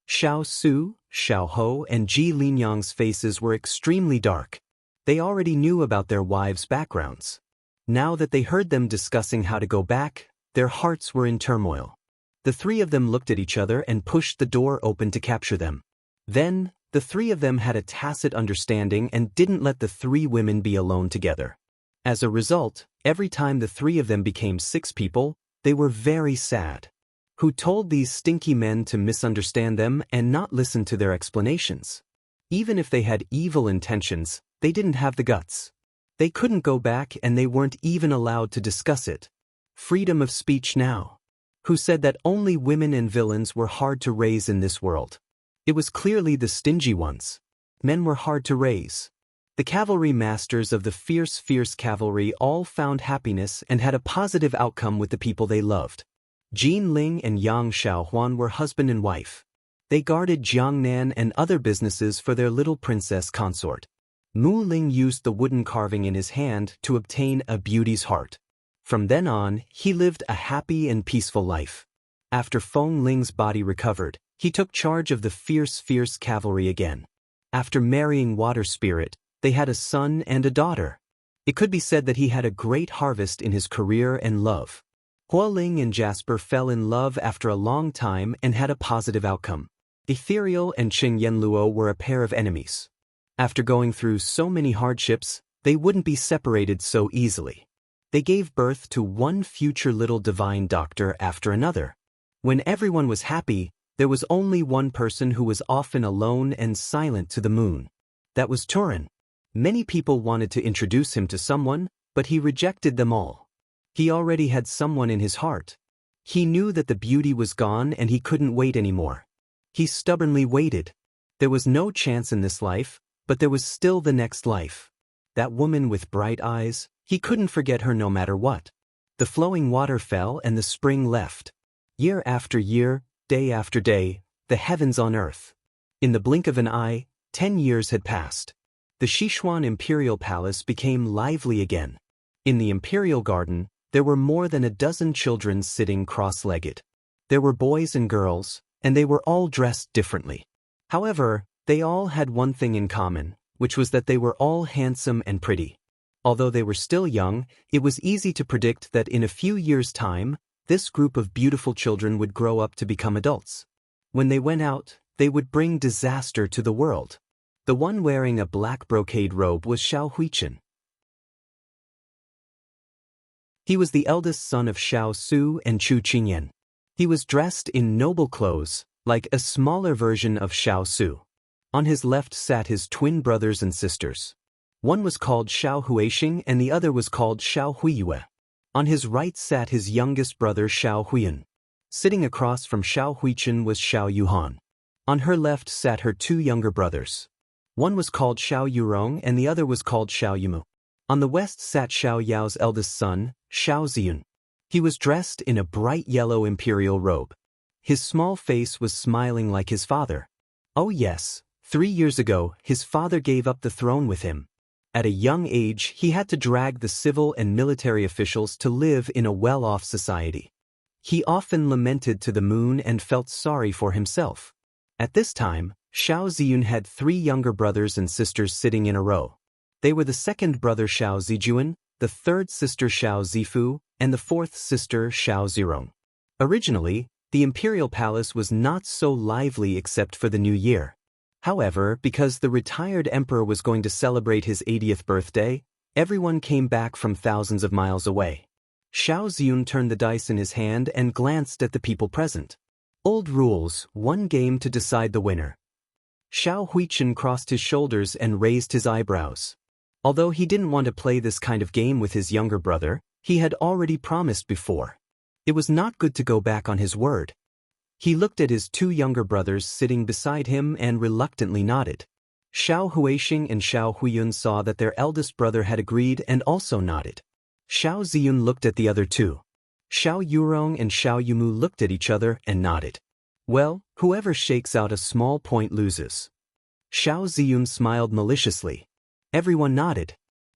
Xiao Su, Xiao Ho and Ji Linyang's faces were extremely dark. They already knew about their wives' backgrounds. Now that they heard them discussing how to go back, their hearts were in turmoil. The three of them looked at each other and pushed the door open to capture them. Then, the three of them had a tacit understanding and didn't let the three women be alone together. As a result, every time the three of them became 6 people, they were very sad. Who told these stinky men to misunderstand them and not listen to their explanations? Even if they had evil intentions, they didn't have the guts. They couldn't go back and they weren't even allowed to discuss it. Freedom of speech now. Who said that only women and villains were hard to raise in this world? It was clearly the stingy ones. Men were hard to raise. The cavalry masters of the fierce cavalry all found happiness and had a positive outcome with the people they loved. Jin Ling and Yang Xiaohuan were husband and wife. They guarded Jiangnan and other businesses for their little princess consort. Mu Ling used the wooden carving in his hand to obtain a beauty's heart. From then on, he lived a happy and peaceful life. After Feng Ling's body recovered, he took charge of the fierce cavalry again. After marrying Water Spirit, they had a son and a daughter. It could be said that he had a great harvest in his career and love. Hua Ling and Jasper fell in love after a long time and had a positive outcome. Ethereal and Qing Yanluo were a pair of enemies. After going through so many hardships, they wouldn't be separated so easily. They gave birth to one future little divine doctor after another. When everyone was happy, there was only one person who was often alone and silent to the moon. That was Turin. Many people wanted to introduce him to someone, but he rejected them all. He already had someone in his heart. He knew that the beauty was gone and he couldn't wait anymore. He stubbornly waited. There was no chance in this life, but there was still the next life. That woman with bright eyes, he couldn't forget her no matter what. The flowing water fell and the spring left. Year after year, day after day, the heavens on earth. In the blink of an eye, 10 years had passed. The Sichuan imperial palace became lively again. In the imperial garden, there were more than a dozen children sitting cross-legged. There were boys and girls, and they were all dressed differently. However, they all had one thing in common, which was that they were all handsome and pretty. Although they were still young, it was easy to predict that in a few years' time, this group of beautiful children would grow up to become adults. When they went out, they would bring disaster to the world. The one wearing a black brocade robe was Xiao Huichen. He was the eldest son of Xiao Su and Chu Qingyan. He was dressed in noble clothes, like a smaller version of Xiao Su. On his left sat his twin brothers and sisters. One was called Xiao Huixing and the other was called Xiao Huiyue. On his right sat his youngest brother Xiao Huiyan. Sitting across from Xiao Huichen was Xiao Yuhan. On her left sat her two younger brothers. One was called Xiao Yurong and the other was called Xiao Yumu. On the west sat Xiao Yao's eldest son, Xiao Ziyun. He was dressed in a bright yellow imperial robe. His small face was smiling like his father. Oh yes, 3 years ago, his father gave up the throne with him. At a young age, he had to drag the civil and military officials to live in a well-off society. He often lamented to the moon and felt sorry for himself. At this time, Xiao Ziyun had 3 younger brothers and sisters sitting in a row. They were the second brother Xiao Zijuan, the third sister Xiao Zifu, and the fourth sister Xiao Zirong. Originally, the imperial palace was not so lively except for the new year. However, because the retired emperor was going to celebrate his 80th birthday, everyone came back from thousands of miles away. Xiao Ziyun turned the dice in his hand and glanced at the people present. Old rules, one game to decide the winner. Xiao Huichen crossed his shoulders and raised his eyebrows. Although he didn't want to play this kind of game with his younger brother, he had already promised before. It was not good to go back on his word. He looked at his 2 younger brothers sitting beside him and reluctantly nodded. Xiao Huixing and Xiao Huiyun saw that their eldest brother had agreed and also nodded. Xiao Ziyun looked at the other 2. Xiao Yurong and Xiao Yumu looked at each other and nodded. Well, whoever shakes out a small point loses. Xiao Ziyun smiled maliciously. Everyone nodded.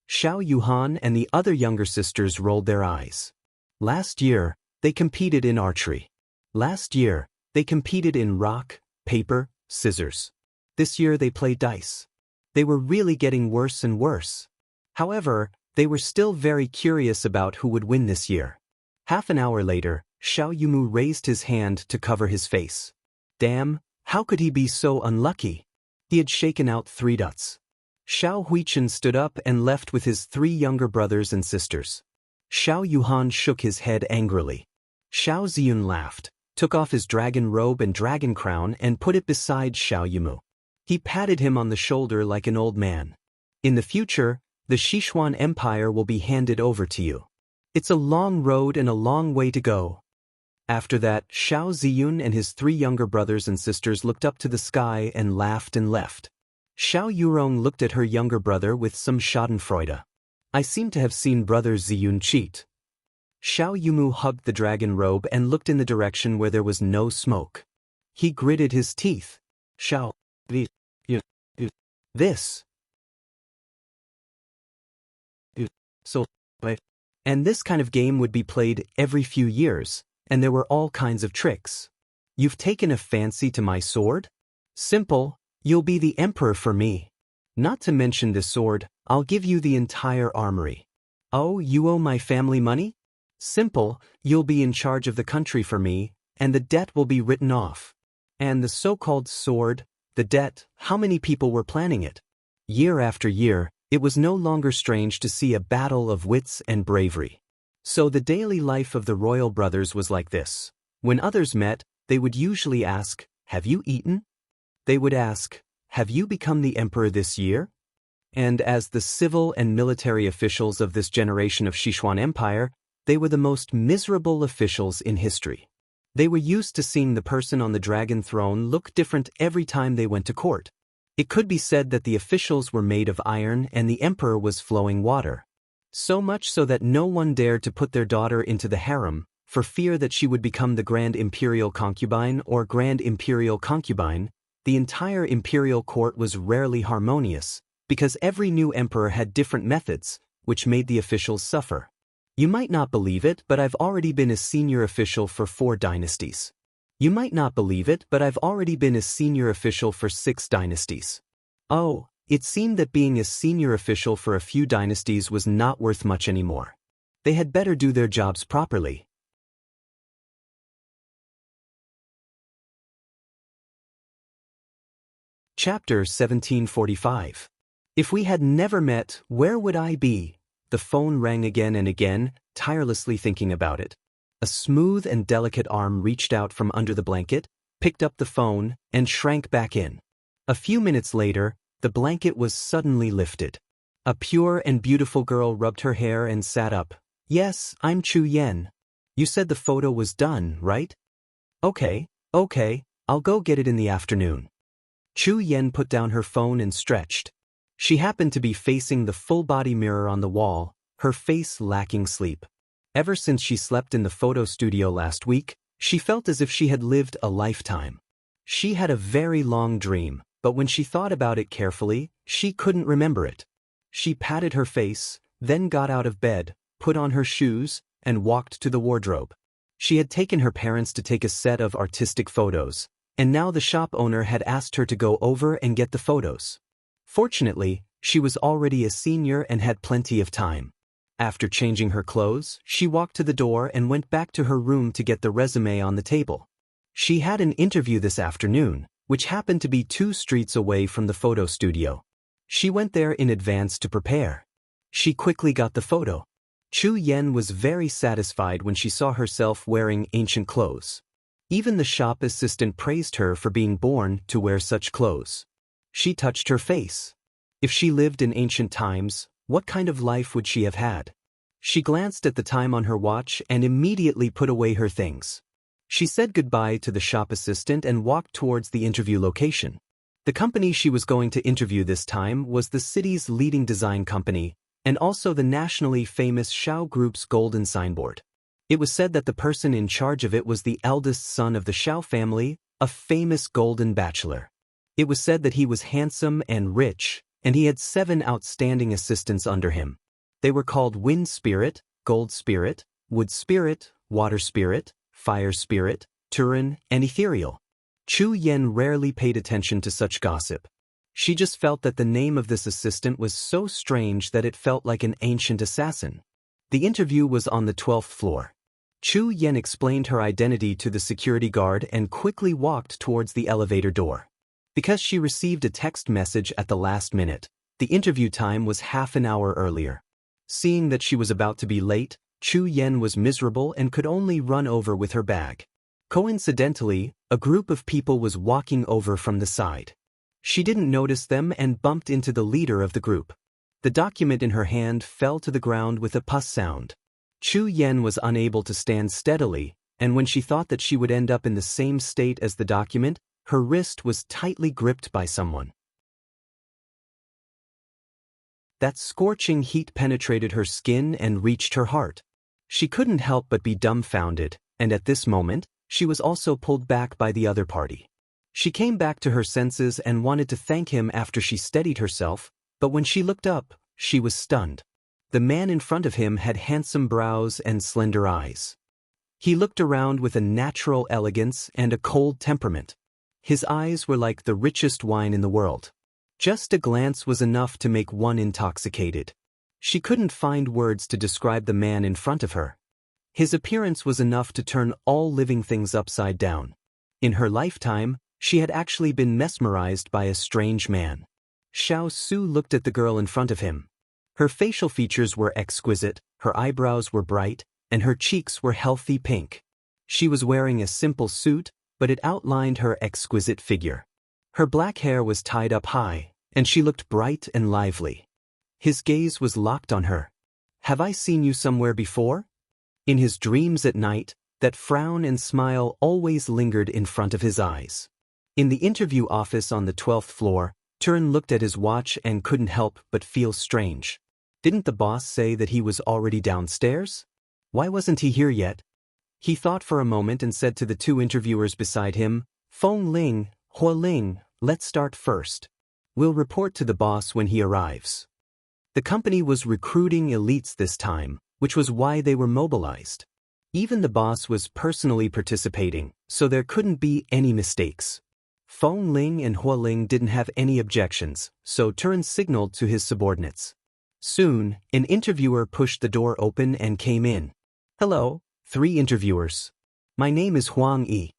Xiao Yuhan and the other younger sisters rolled their eyes. Last year, they competed in archery. Last year, they competed in rock, paper, scissors. This year they played dice. They were really getting worse and worse. However, they were still very curious about who would win this year. Half an hour later, Xiao Yumu raised his hand to cover his face. Damn, how could he be so unlucky? He had shaken out 3 dots. Xiao Huichen stood up and left with his 3 younger brothers and sisters. Xiao Yuhan shook his head angrily. Xiao Ziyun laughed, took off his dragon robe and dragon crown and put it beside Xiao Yumu. He patted him on the shoulder like an old man. In the future, the Sichuan Empire will be handed over to you. It's a long road and a long way to go. After that, Xiao Ziyun and his 3 younger brothers and sisters looked up to the sky and laughed and left. Xiao Yurong looked at her younger brother with some schadenfreude. I seem to have seen brother Ziyun cheat. Xiao Yumu hugged the dragon robe and looked in the direction where there was no smoke. He gritted his teeth. Xiao, this. So, and this kind of game would be played every few years, and there were all kinds of tricks. You've taken a fancy to my sword? Simple, you'll be the emperor for me. Not to mention this sword, I'll give you the entire armory. Oh, you owe my family money? Simple, you'll be in charge of the country for me, and the debt will be written off. And the so-called sword, the debt, how many people were planning it? Year after year, it was no longer strange to see a battle of wits and bravery. So the daily life of the royal brothers was like this. When others met, they would usually ask, "Have you eaten?" They would ask, "Have you become the emperor this year?" and as the civil and military officials of this generation of Sichuan Empire, they were the most miserable officials in history. They were used to seeing the person on the dragon throne look different every time they went to court. It could be said that the officials were made of iron and the emperor was flowing water. So much so that no one dared to put their daughter into the harem, for fear that she would become the Grand Imperial Concubine or Grand Imperial Concubine. The entire imperial court was rarely harmonious, because every new emperor had different methods, which made the officials suffer. You might not believe it, but I've already been a senior official for 4 dynasties. You might not believe it, but I've already been a senior official for 6 dynasties. Oh, it seemed that being a senior official for a few dynasties was not worth much anymore. They had better do their jobs properly. Chapter 1745. If we had never met, where would I be? The phone rang again and again, tirelessly thinking about it. A smooth and delicate arm reached out from under the blanket, picked up the phone, and shrank back in. A few minutes later, the blanket was suddenly lifted. A pure and beautiful girl rubbed her hair and sat up. Yes, I'm Chu Yen. You said the photo was done, right? Okay, I'll go get it in the afternoon. Chu Yen put down her phone and stretched. She happened to be facing the full-body mirror on the wall, her face lacking sleep. Ever since she slept in the photo studio last week, she felt as if she had lived a lifetime. She had a very long dream, but when she thought about it carefully, she couldn't remember it. She patted her face, then got out of bed, put on her shoes, and walked to the wardrobe. She had taken her parents to take a set of artistic photos, and now the shop owner had asked her to go over and get the photos. Fortunately, she was already a senior and had plenty of time. After changing her clothes, she walked to the door and went back to her room to get the resume on the table. She had an interview this afternoon, which happened to be 2 streets away from the photo studio. She went there in advance to prepare. She quickly got the photo. Chu Yen was very satisfied when she saw herself wearing ancient clothes. Even the shop assistant praised her for being born to wear such clothes. She touched her face. If she lived in ancient times, what kind of life would she have had? She glanced at the time on her watch and immediately put away her things. She said goodbye to the shop assistant and walked towards the interview location. The company she was going to interview this time was the city's leading design company, and also the nationally famous Xiao Group's golden signboard. It was said that the person in charge of it was the eldest son of the Xiao family, a famous golden bachelor. It was said that he was handsome and rich, and he had 7 outstanding assistants under him. They were called Wind Spirit, Gold Spirit, Wood Spirit, Water Spirit, Fire Spirit, Turin, and Ethereal. Chu Yen rarely paid attention to such gossip. She just felt that the name of this assistant was so strange that it felt like an ancient assassin. The interview was on the 12th floor. Chu Yen explained her identity to the security guard and quickly walked towards the elevator door. Because she received a text message at the last minute, the interview time was half an hour earlier. Seeing that she was about to be late, Chu Yen was miserable and could only run over with her bag. Coincidentally, a group of people was walking over from the side. She didn't notice them and bumped into the leader of the group. The document in her hand fell to the ground with a puss sound. Chu Yen was unable to stand steadily, and when she thought that she would end up in the same state as the document, her wrist was tightly gripped by someone. That scorching heat penetrated her skin and reached her heart. She couldn't help but be dumbfounded, and at this moment, she was also pulled back by the other party. She came back to her senses and wanted to thank him after she steadied herself, but when she looked up, she was stunned. The man in front of him had handsome brows and slender eyes. He looked around with a natural elegance and a cold temperament. His eyes were like the richest wine in the world. Just a glance was enough to make one intoxicated. She couldn't find words to describe the man in front of her. His appearance was enough to turn all living things upside down. In her lifetime, she had actually been mesmerized by a strange man. Xiao Su looked at the girl in front of him. Her facial features were exquisite, her eyebrows were bright, and her cheeks were healthy pink. She was wearing a simple suit, but it outlined her exquisite figure. Her black hair was tied up high, and she looked bright and lively. His gaze was locked on her. Have I seen you somewhere before? In his dreams at night, that frown and smile always lingered in front of his eyes. In the interview office on the 12th floor, Turin looked at his watch and couldn't help but feel strange. Didn't the boss say that he was already downstairs? Why wasn't he here yet? He thought for a moment and said to the two interviewers beside him, Feng Ling, Hua Ling, let's start first. We'll report to the boss when he arrives. The company was recruiting elites this time, which was why they were mobilized. Even the boss was personally participating, so there couldn't be any mistakes. Feng Ling and Hua Ling didn't have any objections, so Turin signaled to his subordinates. Soon, an interviewer pushed the door open and came in. Hello, 3 interviewers. My name is Huang Yi.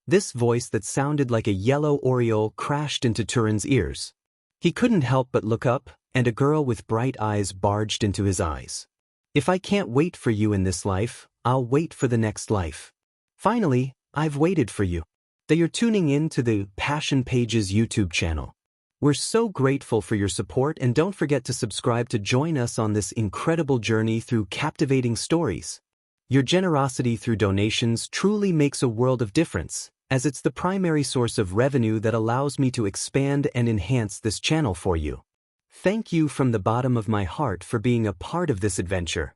This voice that sounded like a yellow oriole crashed into Turin's ears. He couldn't help but look up, and a girl with bright eyes barged into his eyes. If I can't wait for you in this life, I'll wait for the next life. Finally, I've waited for you. That you're tuning in to the Passion Pages YouTube channel. We're so grateful for your support, and don't forget to subscribe to join us on this incredible journey through captivating stories. Your generosity through donations truly makes a world of difference, as it's the primary source of revenue that allows me to expand and enhance this channel for you. Thank you from the bottom of my heart for being a part of this adventure.